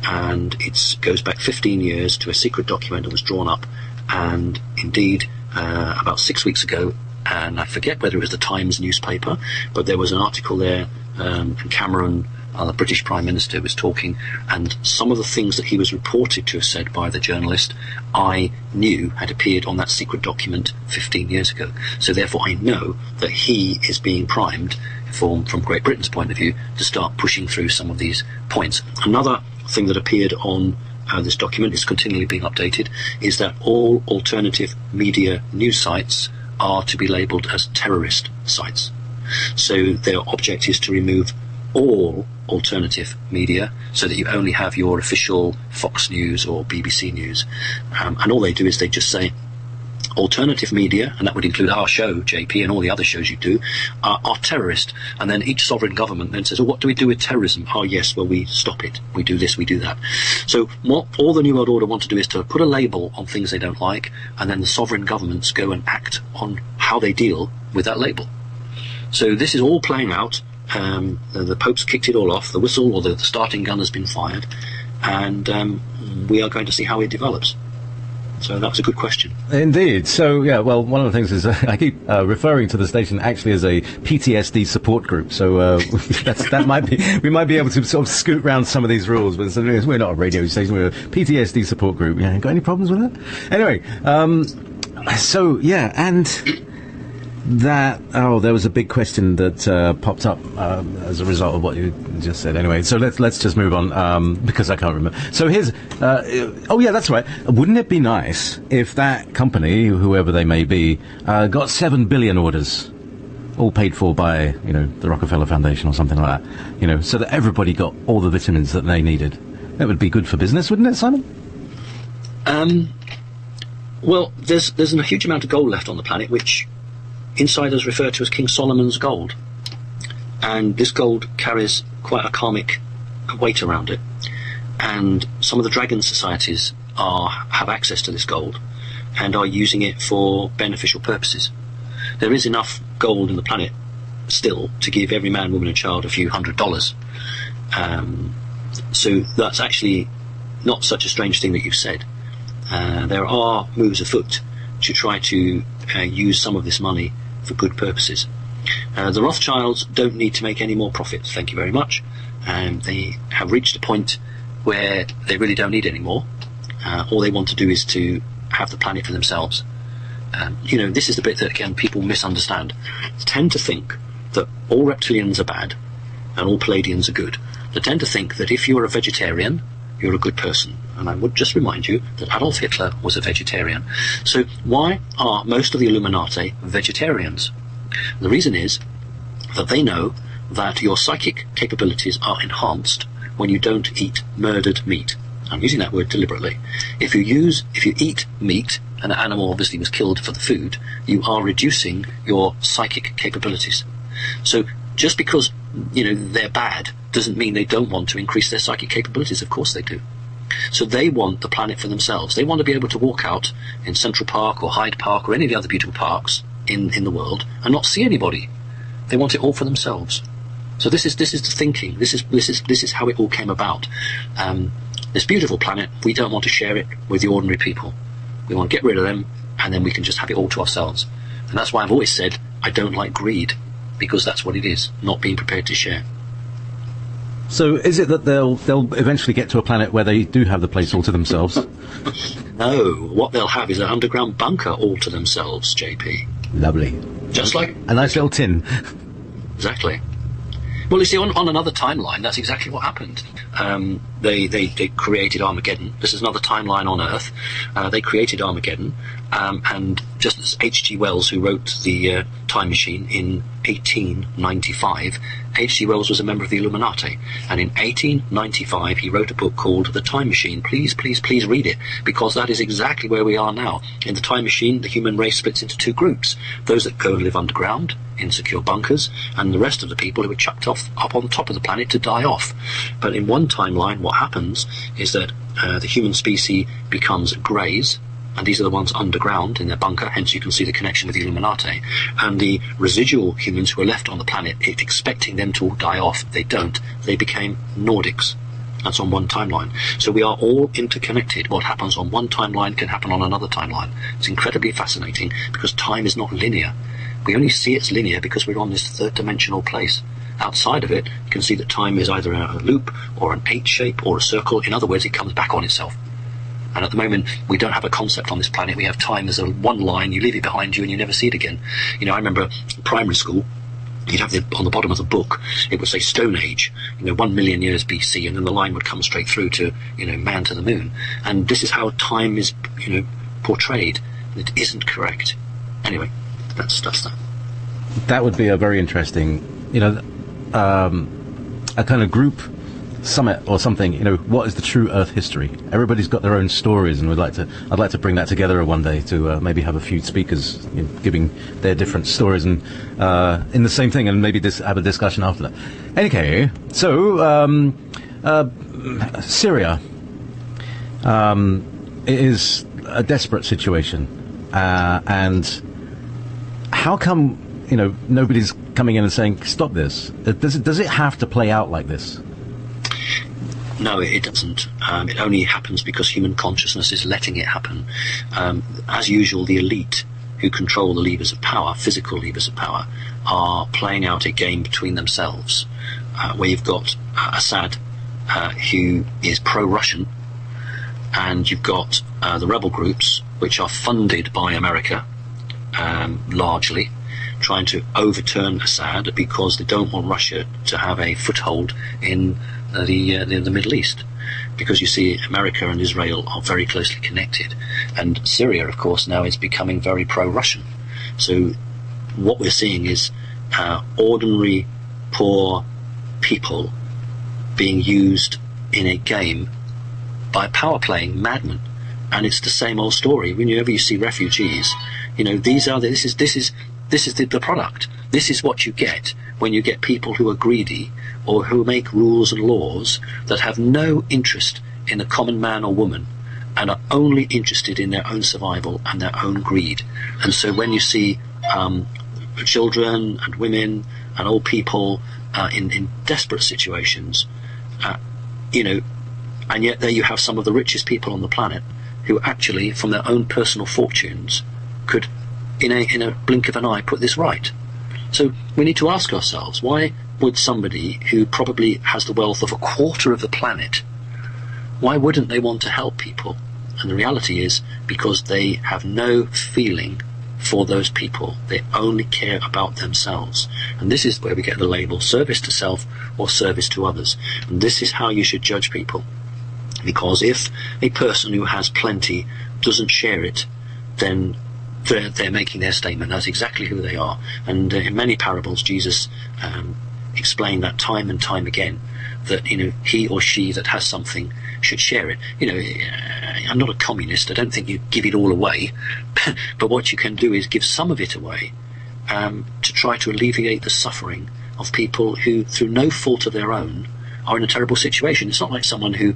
And it goes back 15 years to a secret document that was drawn up, and indeed about 6 weeks ago, and I forget whether it was the Times newspaper, but there was an article there, and Cameron, the British Prime Minister, was talking, and some of the things that he was reported to have said by the journalist, I knew had appeared on that secret document 15 years ago. So therefore I know that he is being primed from Great Britain's point of view to start pushing through some of these points. Another thing that appeared on this document, is continually being updated, is that all alternative media news sites are to be labelled as terrorist sites. So their object is to remove all alternative media so that you only have your official Fox News or BBC News. And all they do is they just say alternative media, and that would include our show, JP, and all the other shows you do, are terrorist. And then each sovereign government then says, well, what do we do with terrorism? Oh, yes, well, we stop it. We do this, we do that. So what all the New World Order want to do is to put a label on things they don't like, and then the sovereign governments go and act on how they deal with that label. So this is all playing out. The Pope's kicked it all off. The whistle, or the starting gun, has been fired, and we are going to see how it develops. So that was a good question. Indeed. So, yeah, well, one of the things is I keep referring to the station actually as a PTSD support group. So that might be, we might be able to sort of scoot round some of these rules. But we're not a radio station, we're a PTSD support group. Yeah, got any problems with that? Anyway, so, yeah, and there was a big question that popped up as a result of what you just said. Anyway, so let's just move on because I can't remember. So here's oh yeah, that's right. Wouldn't it be nice if that company, whoever they may be, got 7 billion orders, all paid for by the Rockefeller Foundation or something like that, so that everybody got all the vitamins that they needed? That would be good for business, wouldn't it, Simon? Well, there's a huge amount of gold left on the planet, which insiders refer to as King Solomon's gold, and this gold carries quite a karmic weight around it, and some of the dragon societies have access to this gold and are using it for beneficial purposes. There is enough gold in the planet still to give every man, woman and child a few $100. So that's actually not such a strange thing that you've said. There are moves afoot to try to use some of this money for good purposes. The Rothschilds don't need to make any more profits, thank you very much. They have reached a point where they really don't need any more. All they want to do is to have the planet for themselves. This is the bit that, again, people misunderstand. They tend to think that all reptilians are bad and all Palladians are good. They tend to think that if you're a vegetarian, you're a good person. And I would just remind you that Adolf Hitler was a vegetarian. So why are most of the Illuminati vegetarians? The reason is that they know that your psychic capabilities are enhanced when you don't eat murdered meat. I'm using that word deliberately. If you eat meat, and an animal obviously was killed for the food, you are reducing your psychic capabilities. So just because they're bad doesn't mean they don't want to increase their psychic capabilities. Of course they do. So they want the planet for themselves. They want to be able to walk out in Central Park or Hyde Park or any of the other beautiful parks in the world and not see anybody. They want it all for themselves. So this is the thinking. This is how it all came about. This beautiful planet, we don't want to share it with the ordinary people. We want to get rid of them, and then we can just have it all to ourselves. And that's why I've always said I don't like greed, because that's what it is, not being prepared to share. So is it that they'll eventually get to a planet where they do have the place all to themselves? No, what they'll have is an underground bunker all to themselves, JP. Lovely. Just like... A nice little tin. Exactly. Well, you see, on another timeline, that's exactly what happened. They created Armageddon. This is another timeline on Earth. They created Armageddon, and just as H.G. Wells, who wrote the Time Machine in 1895, H.G. Wells was a member of the Illuminati, and in 1895 he wrote a book called The Time Machine. Please read it, because that is exactly where we are now. In the Time Machine, the human race splits into two groups: those that go and live underground in secure bunkers, and the rest of the people who are chucked off up on top of the planet to die off. But in one timeline, what happens is that the human species becomes greys, and these are the ones underground in their bunker, hence you can see the connection with the Illuminati. And the residual humans who are left on the planet, expecting them to all die off, they don't. They became Nordics. That's on one timeline. So we are all interconnected. What happens on one timeline can happen on another timeline. It's incredibly fascinating, because time is not linear. We only see it's linear because we're on this third-dimensional place. Outside of it, you can see that time is either a loop or an H shape or a circle. In other words, it comes back on itself. And at the moment, we don't have a concept on this planet. We have time as a one line. You leave it behind you and you never see it again. You know, I remember in primary school, you'd have on the bottom of the book, it would say Stone Age, 1 million years BC, and then the line would come straight through to, man to the moon. And this is how time is, portrayed. And it isn't correct. Anyway, that's that. That would be a very interesting, a kind of group summit or something. What is the true Earth history? Everybody's got their own stories, and I'd like to bring that together one day to maybe have a few speakers giving their different stories and in the same thing, and maybe have a discussion after that. Okay, so Syria is a desperate situation, and how come nobody's coming in and saying stop this? Does it have to play out like this? No, it doesn't. It only happens because human consciousness is letting it happen. As usual, the elite who control the levers of power, physical levers of power, are playing out a game between themselves, where you've got Assad, who is pro-Russian, and you've got the rebel groups, which are funded by America, largely, trying to overturn Assad because they don't want Russia to have a foothold in the Middle East, because you see America and Israel are very closely connected, and Syria, of course, now is becoming very pro-Russian. So what we're seeing is ordinary poor people being used in a game by power-playing madmen, and it's the same old story. Whenever you see refugees, this is the product. This is what you get when you get people who are greedy or who make rules and laws that have no interest in the common man or woman and are only interested in their own survival and their own greed. And so when you see children and women and old people in desperate situations, and yet there you have some of the richest people on the planet who actually, from their own personal fortunes, could in a blink of an eye put this right. So we need to ask ourselves, why would somebody who probably has the wealth of a quarter of the planet, why wouldn't they want to help people? And the reality is because they have no feeling for those people. They only care about themselves. And this is where we get the label service to self or service to others. And this is how you should judge people. Because if a person who has plenty doesn't share it, then they're making their statement. That's exactly who they are. And in many parables, Jesus explained that time and time again, that he or she that has something should share it. I'm not a communist. I don't think you give it all away, but what you can do is give some of it away to try to alleviate the suffering of people who, through no fault of their own, are in a terrible situation. It's not like someone who,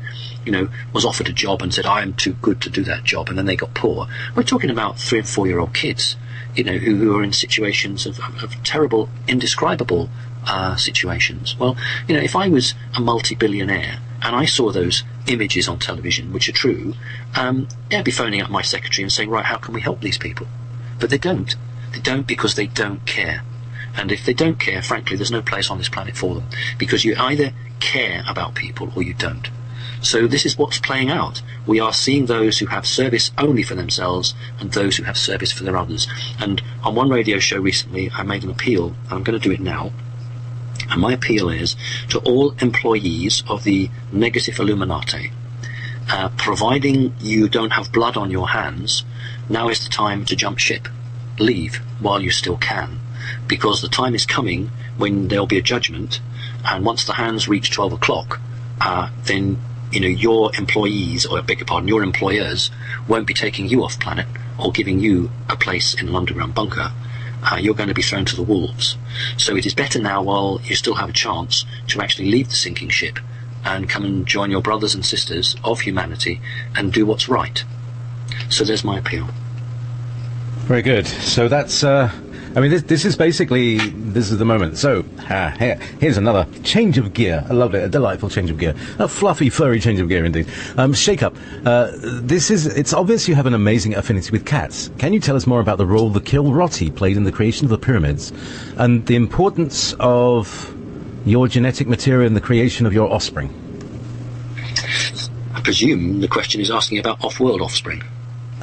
was offered a job and said, I am too good to do that job, and then they got poor. We're talking about 3 and 4 year old kids, who are in situations of terrible, indescribable situations. Well, if I was a multi-billionaire and I saw those images on television, which are true, they'd be phoning up my secretary and saying, right, how can we help these people? But they don't. They don't because they don't care. And if they don't care, frankly, there's no place on this planet for them, because you either care about people or you don't. So this is what's playing out. We are seeing those who have service only for themselves and those who have service for their others. And on one radio show recently, I made an appeal, and I'm going to do it now. And my appeal is to all employees of the negative Illuminati, providing you don't have blood on your hands, now is the time to jump ship. Leave while you still can, because the time is coming when there'll be a judgment, and once the hands reach 12 o'clock, then your employees, or I beg your pardon, your employers won't be taking you off planet or giving you a place in an underground bunker. You're going to be thrown to the wolves. So it is better now, while you still have a chance, to actually leave the sinking ship and come and join your brothers and sisters of humanity and do what's right. So there's my appeal. Very good. So that's, this is basically, this is the moment. So, here's another change of gear. I love it. A delightful change of gear. A fluffy, furry change of gear, indeed. Shake up. It's obvious you have an amazing affinity with cats. Can you tell us more about the role the Kilroti played in the creation of the pyramids, and the importance of your genetic material in the creation of your offspring? I presume the question is asking about off-world offspring.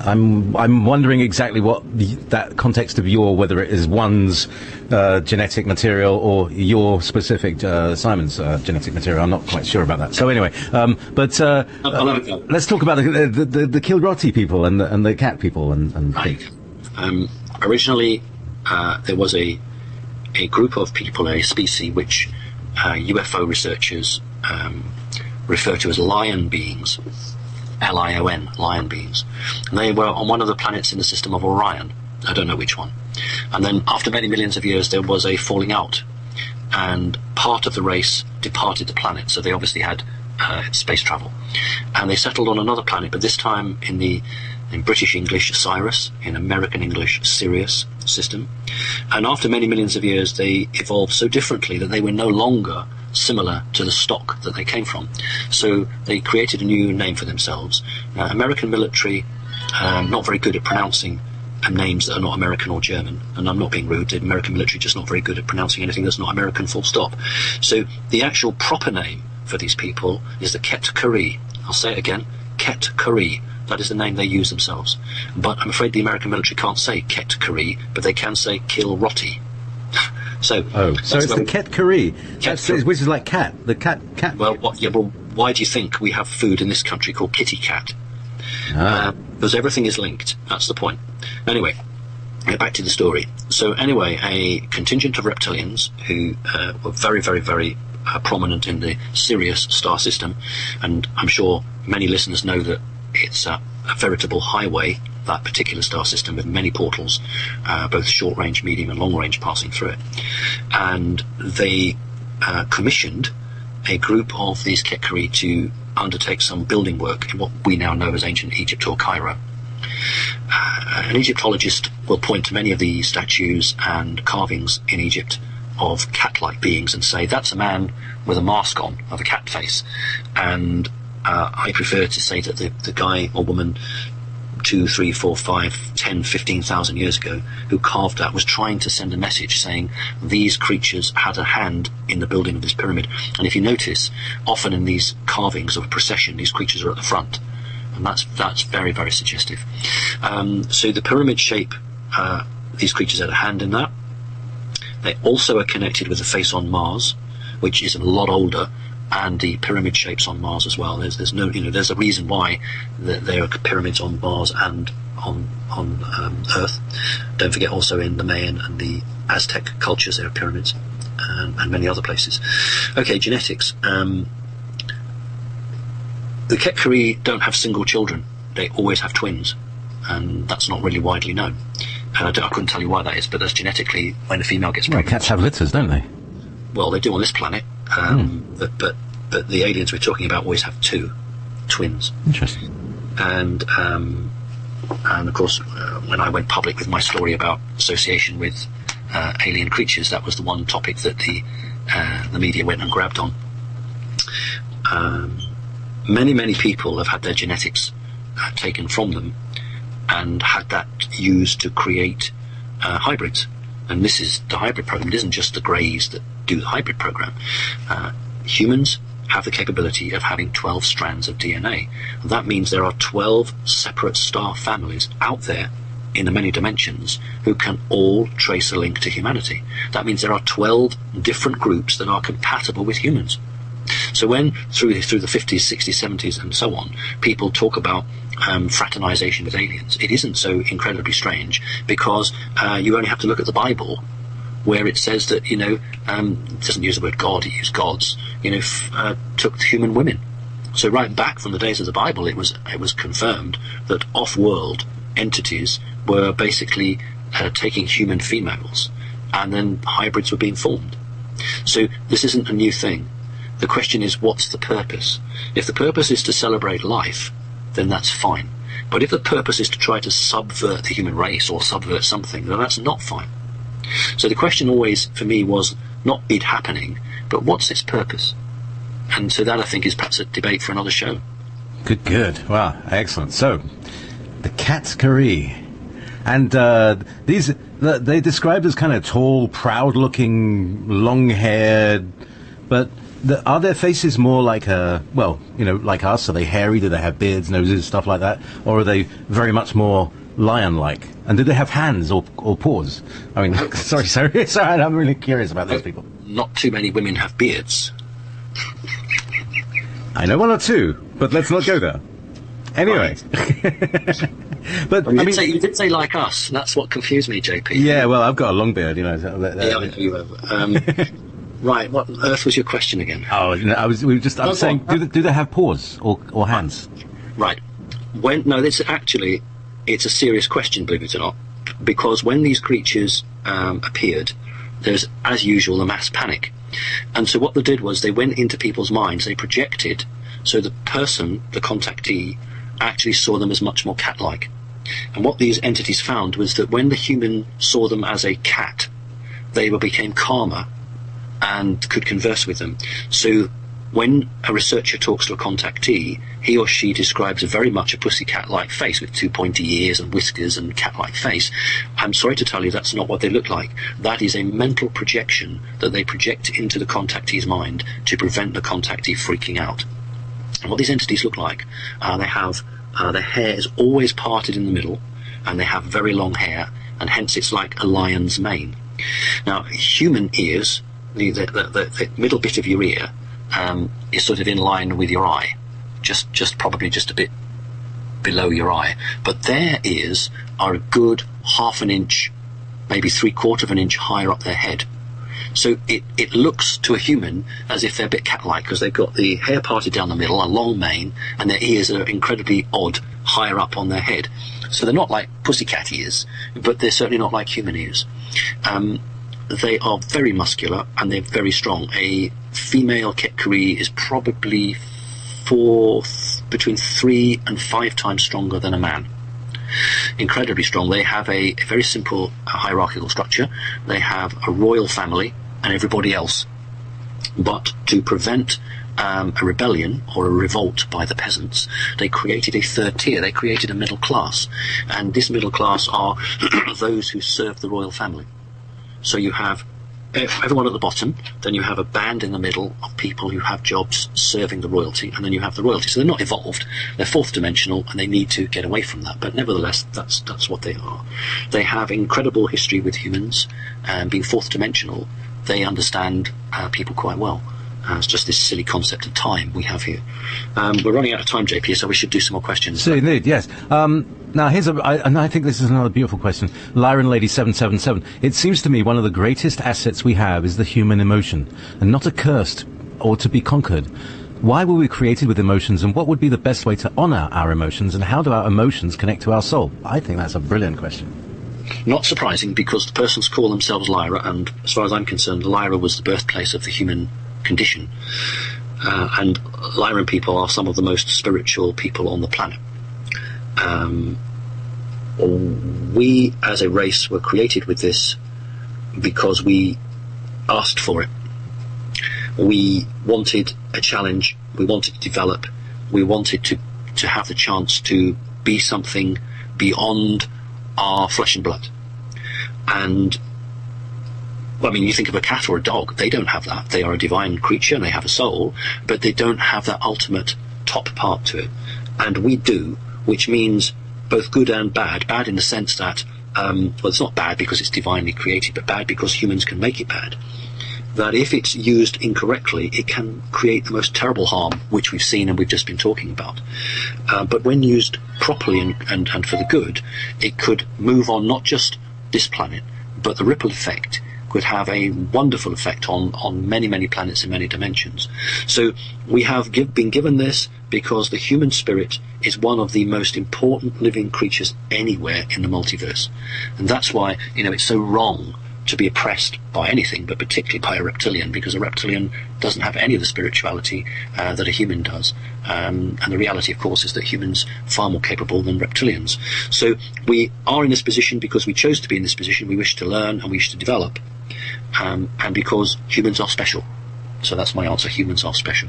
I'm wondering exactly what that context of whether it is one's genetic material or your specific Simon's genetic material. I'm not quite sure about that. So anyway, let's talk about the Kilroti people and the cat people and right. Originally, there was a group of people, a species which UFO researchers refer to as lion beings. Lion, lion beings. And they were on one of the planets in the system of Orion. I don't know which one. And then after many millions of years, there was a falling out, and part of the race departed the planet. So they obviously had space travel, and they settled on another planet, but this time in British English, Sirius, in American English, Sirius system. And after many millions of years, they evolved so differently that they were no longer similar to the stock that they came from. So they created a new name for themselves. American military, not very good at pronouncing names that are not American or German. And I'm not being rude, the American military just not very good at pronouncing anything that's not American, full stop. So the actual proper name for these people is the Ket-Kari. I'll say it again, Ket-Kari. That is the name they use themselves. But I'm afraid the American military can't say Ket-Kari, but they can say Kilroti. So it's the Ket-Kari, which is like cat. The cat. Well, why do you think we have food in this country called kitty cat? Because everything is linked. That's the point. Anyway, back to the story. So anyway, a contingent of reptilians who were very, very, very prominent in the Sirius star system, and I'm sure many listeners know that it's a veritable highway, that particular star system, with many portals, both short range, medium and long range, passing through it. And they commissioned a group of these Ket-Kari to undertake some building work in what we now know as ancient Egypt or Cairo. An Egyptologist will point to many of the statues and carvings in Egypt of cat-like beings and say, that's a man with a mask on, of a cat face. And I prefer to say that the guy or woman 2, 3, 4, 5, 10, 15,000 years ago who carved that was trying to send a message saying these creatures had a hand in the building of this pyramid. And if you notice, often in these carvings of a procession, these creatures are at the front, and that's very, very suggestive. So the pyramid shape, these creatures had a hand in that. They also are connected with the face on Mars, which is a lot older, and the pyramid shapes on Mars as well. There's no, there's a reason why there are pyramids on Mars and on Earth. Don't forget also in the Mayan and the Aztec cultures there are pyramids, and many other places. Okay, genetics. The Ket-Kari don't have single children. They always have twins, and that's not really widely known. And I couldn't tell you why that is, but that's genetically when a female gets pregnant. Cats have litters, don't they? Well, they do on this planet. But the aliens we're talking about always have two twins. Interesting. And of course, when I went public with my story about association with alien creatures, that was the one topic that the media went and grabbed on. many people have had their genetics taken from them and had that used to create hybrids. And this is the hybrid program. It isn't just the Greys that do the hybrid program. Humans have the capability of having 12 strands of DNA. And that means there are 12 separate star families out there in the many dimensions who can all trace a link to humanity. That means there are 12 different groups that are compatible with humans. So when through the 50s, 60s, 70s and so on, people talk about fraternization with aliens, it isn't so incredibly strange, because you only have to look at the Bible, where it says that, it doesn't use the word God, it uses gods, took human women. So right back from the days of the Bible, it was confirmed that off-world entities were basically taking human females, and then hybrids were being formed. So this isn't a new thing. The question is, what's the purpose? If the purpose is to celebrate life, then that's fine. But if the purpose is to try to subvert the human race or subvert something, then that's not fine. So the question always, for me, was not it happening, but what's its purpose? And so that, I think, is perhaps a debate for another show. Good. Wow, excellent. So, the Cat-Carii. And they described as kind of tall, proud-looking, long-haired, but are their faces more like like us? Are they hairy? Do they have beards, noses, stuff like that? Or are they very much more lion-like? And do they have hands or paws? I mean, sorry, I'm really curious about those people. Not too many women have beards. I know one or two, but let's not go there. Anyway. Right. But you did say like us. That's what confused me, JP. Yeah, well, I've got a long beard, Right, what on earth was your question again? Oh, I'm saying, do they have paws or hands? Right. It's a serious question, believe it or not, because when these creatures appeared, there's, as usual, a mass panic. And so what they did was they went into people's minds, they projected, so the person, the contactee, actually saw them as much more cat-like. And what these entities found was that when the human saw them as a cat, they became calmer and could converse with them. So when a researcher talks to a contactee, he or she describes very much a pussycat-like face with two pointy ears and whiskers and cat-like face. I'm sorry to tell you, that's not what they look like. That is a mental projection that they project into the contactee's mind to prevent the contactee freaking out. And what these entities look like, they have their hair is always parted in the middle, and they have very long hair, and hence it's like a lion's mane. Now, human ears, the middle bit of your ear is sort of in line with your eye, probably just a bit below your eye. But their ears are a good half an inch, maybe 3/4 of an inch higher up their head. So it looks to a human as if they're a bit cat-like, because they've got the hair parted down the middle, a long mane, and their ears are incredibly odd, higher up on their head. So they're not like pussycat ears, but they're certainly not like human ears. They are very muscular and they're very strong. A female Cat-Carii is probably between 3 and 5 times stronger than a man. Incredibly strong. They have a very simple hierarchical structure. They have a royal family and everybody else. But to prevent a rebellion or a revolt by the peasants, they created a third tier. They created a middle class. And this middle class are those who serve the royal family. So you have everyone at the bottom, then you have a band in the middle of people who have jobs serving the royalty, and then you have the royalty. So they're not evolved, they're fourth dimensional, and they need to get away from that. But nevertheless, that's what they are. They have incredible history with humans, and being fourth dimensional, they understand people quite well. It's just this silly concept of time we have here. We're running out of time, JP, so we should do some more questions. So indeed, yes. Now, and I think this is another beautiful question. Lyran Lady 777. It seems to me one of the greatest assets we have is the human emotion, and not a curse or to be conquered. Why were we created with emotions, and what would be the best way to honour our emotions, and how do our emotions connect to our soul? I think that's a brilliant question. Not surprising, because the persons call themselves Lyra, and as far as I'm concerned, Lyra was the birthplace of the human condition. And Lyran people are some of the most spiritual people on the planet. We as a race were created with this because we asked for it. We wanted a challenge, we wanted to develop, we wanted to have the chance to be something beyond our flesh and blood. And well, I mean, you think of a cat or a dog, they don't have that. They are a divine creature and they have a soul, but they don't have that ultimate top part to it. And we do, which means both good and bad. Bad in the sense that, well, it's not bad because it's divinely created, but bad because humans can make it bad. That if it's used incorrectly, it can create the most terrible harm, which we've seen and we've just been talking about. But when used properly and for the good, it could move on not just this planet, but the ripple effect could have a wonderful effect on many, many planets in many dimensions. So we have been given this because the human spirit is one of the most important living creatures anywhere in the multiverse. And that's why, it's so wrong to be oppressed by anything, but particularly by a reptilian, because a reptilian doesn't have any of the spirituality that a human does. And the reality, of course, is that humans are far more capable than reptilians. So we are in this position because we chose to be in this position. We wish to learn and we wish to develop. And because humans are special. So that's my answer. Humans are special.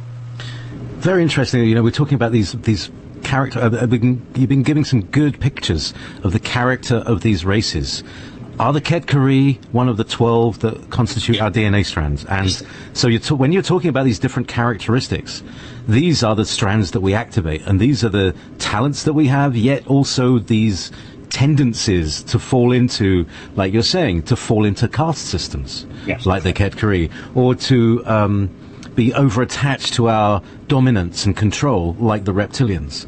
Very interesting. We're talking about these character. You've been giving some good pictures of the character of these races. Are the Kedkari one of the 12 that constitute our DNA strands? And so when you're talking about these different characteristics, these are the strands that we activate, and these are the talents that we have, yet also these tendencies to fall into, like you're saying, to fall into caste systems, yes, like the Kedkari, or to be over-attached to our dominance and control, like the reptilians.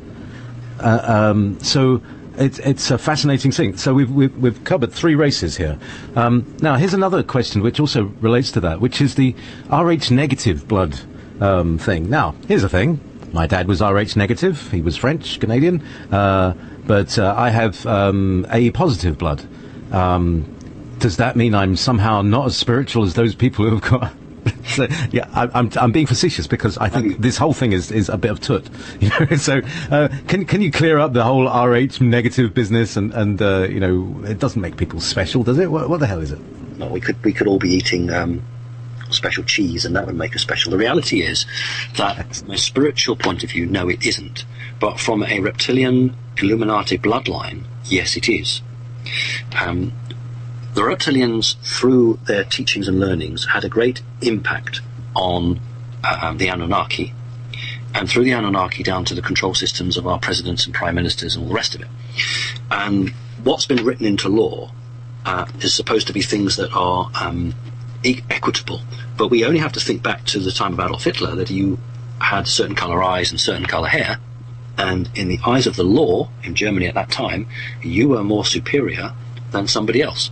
So it's a fascinating thing. So we've covered 3 races here. Now, here's another question which also relates to that, which is the Rh negative blood thing. Now, here's the thing. My dad was Rh negative. He was French, Canadian. But I have A positive blood. Does that mean I'm somehow not as spiritual as those people who have got? So, yeah, I'm being facetious because I think this whole thing is a bit of toot. So can you clear up the whole Rh negative business and it doesn't make people special, does it? What the hell is it? No, we could all be eating special cheese and that would make us special. The reality is that from a spiritual point of view, no, it isn't. But from a reptilian Illuminati bloodline, yes, it is. The reptilians, through their teachings and learnings, had a great impact on the Anunnaki, and through the Anunnaki down to the control systems of our presidents and prime ministers and all the rest of it. And what's been written into law is supposed to be things that are equitable, but we only have to think back to the time of Adolf Hitler, that you had certain colour eyes and certain colour hair, and in the eyes of the law in Germany at that time, you were more superior than somebody else.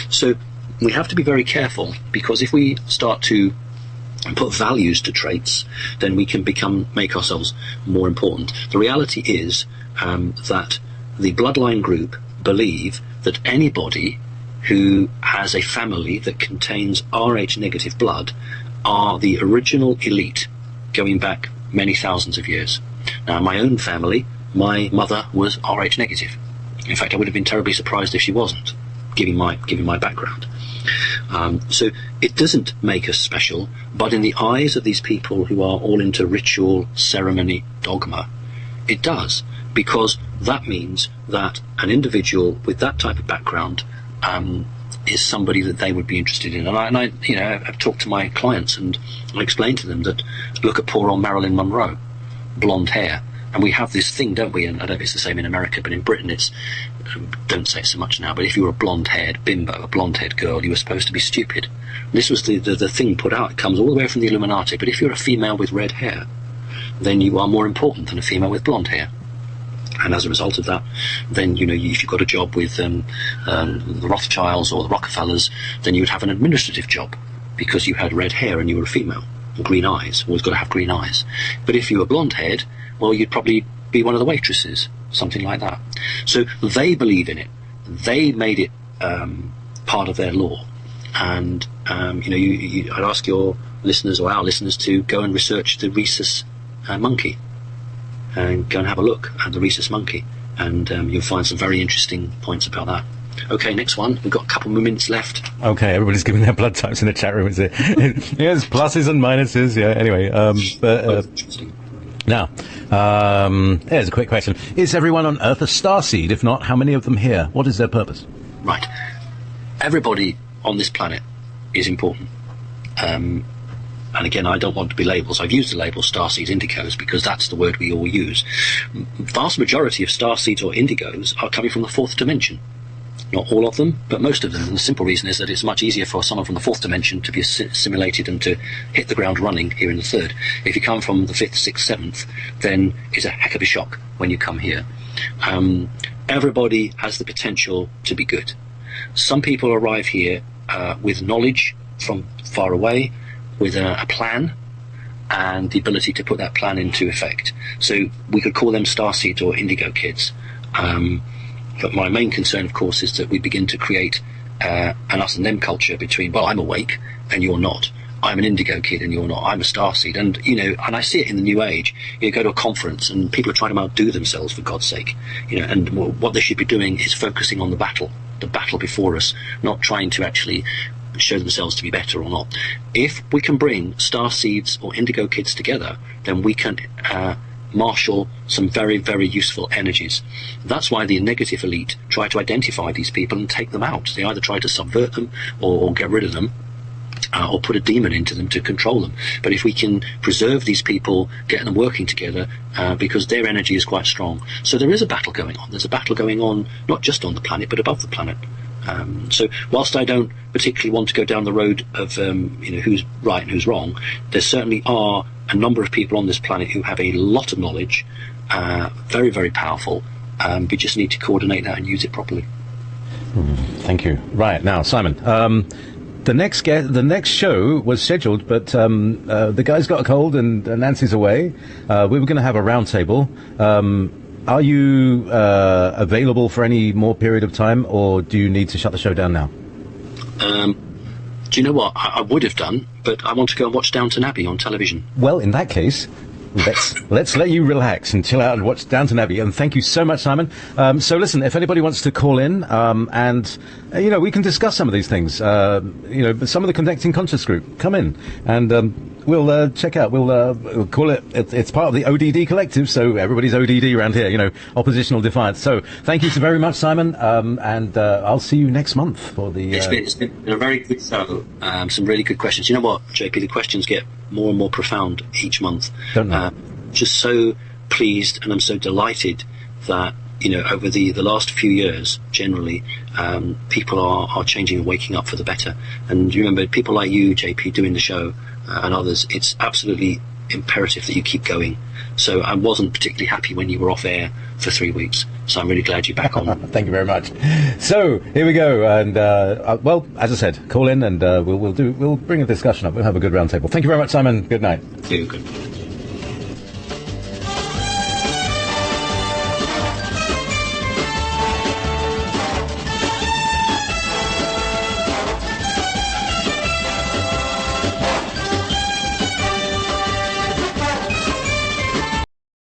So we have to be very careful, because if we start to put values to traits, then we can make ourselves more important. The reality is that the bloodline group believe that anybody who has a family that contains Rh negative blood are the original elite, going back many thousands of years. Now, my own family, my mother was Rh negative. In fact, I would have been terribly surprised if she wasn't, given my background. So it doesn't make us special, but in the eyes of these people who are all into ritual, ceremony, dogma, it does, because that means that an individual with that type of background is somebody that they would be interested in. And I I've talked to my clients and I explained to them that, look at poor old Marilyn Monroe, blonde hair. And we have this thing, don't we? And I don't know if it's the same in America, but in Britain it's, don't say it so much now, but if you were a blonde-haired bimbo, a blonde-haired girl, you were supposed to be stupid. This was the thing put out. It comes all the way from the Illuminati. But if you're a female with red hair, then you are more important than a female with blonde hair. And as a result of that, then, if you've got a job with the Rothschilds or the Rockefellers, then you would have an administrative job because you had red hair and you were a female. Green eyes, always got to have green eyes. But if you were blonde-haired, well, you'd probably be one of the waitresses, something like that. So they believe in it. They made it part of their law. And, I'd ask your listeners or our listeners to go and research the rhesus monkey and go and have a look at the rhesus monkey. And you'll find some very interesting points about that. Okay, next one. We've got a couple more minutes left. Okay, everybody's giving their blood types in the chat room. Is it? Yes, pluses and minuses. Yeah. Anyway, Interesting. Now, here's a quick question. Is everyone on Earth a starseed? If not, how many of them here? What is their purpose? Right. Everybody on this planet is important. And again, I don't want to be labels. I've used the label starseeds, indigos, because that's the word we all use. Vast majority of starseeds or indigos are coming from the fourth dimension. Not all of them, but most of them. And the simple reason is that it's much easier for someone from the fourth dimension to be assimilated and to hit the ground running here in the third. If you come from the fifth, sixth, seventh, then it's a heck of a shock when you come here. Everybody has the potential to be good. Some people arrive here with knowledge from far away, with a plan and the ability to put that plan into effect. So we could call them starseeds or indigo kids. But my main concern, of course, is that we begin to create an us and them culture between, well, I'm awake and you're not. I'm an indigo kid and you're not. I'm a starseed. And, and I see it in the new age. You go to a conference and people are trying to outdo themselves, for God's sake. And what they should be doing is focusing on the battle before us, not trying to actually show themselves to be better or not. If we can bring starseeds or indigo kids together, then we can marshal some very, very useful energies. That's why the negative elite try to identify these people and take them out. They either try to subvert them or get rid of them, or put a demon into them to control them. But if we can preserve these people, get them working together, because their energy is quite strong. So there is a battle going on. There's a battle going on not just on the planet, but above the planet. So whilst I don't particularly want to go down the road of who's right and who's wrong, there certainly are a number of people on this planet who have a lot of knowledge, very, very powerful. We just need to coordinate that and use it properly. Thank you. Right, now, Simon, the next show was scheduled, but the guy's got a cold and Nancy's away. We were going to have a round table. Are you available for any more period of time, or do you need to shut the show down now? Do you know what? I would have done, but I want to go and watch Downton Abbey on television. Well, in that case, let's let you relax and chill out and watch Downton Abbey. And thank you so much, Simon. So listen, if anybody wants to call in, and we can discuss some of these things. Some of the Connecting Conscious group, come in and we'll check out. We'll call it. It's part of the ODD collective, so everybody's ODD around here. Oppositional defiance. So thank you so very much, Simon. And I'll see you next month for the. It's been a very good show. Some really good questions. You know what, JP? The questions get more and more profound each month. Don't know. Just so pleased, and I'm so delighted that over the last few years, generally, people are changing and waking up for the better. And you remember, people like you, JP, doing the show, and others, it's absolutely imperative that you keep going. So I wasn't particularly happy when you were off air for 3 weeks. So I'm really glad you're back on. Thank you very much. So here we go. And as I said, call in and we'll bring a discussion up. We'll have a good round table. Thank you very much, Simon. Good night. Thank you. Good.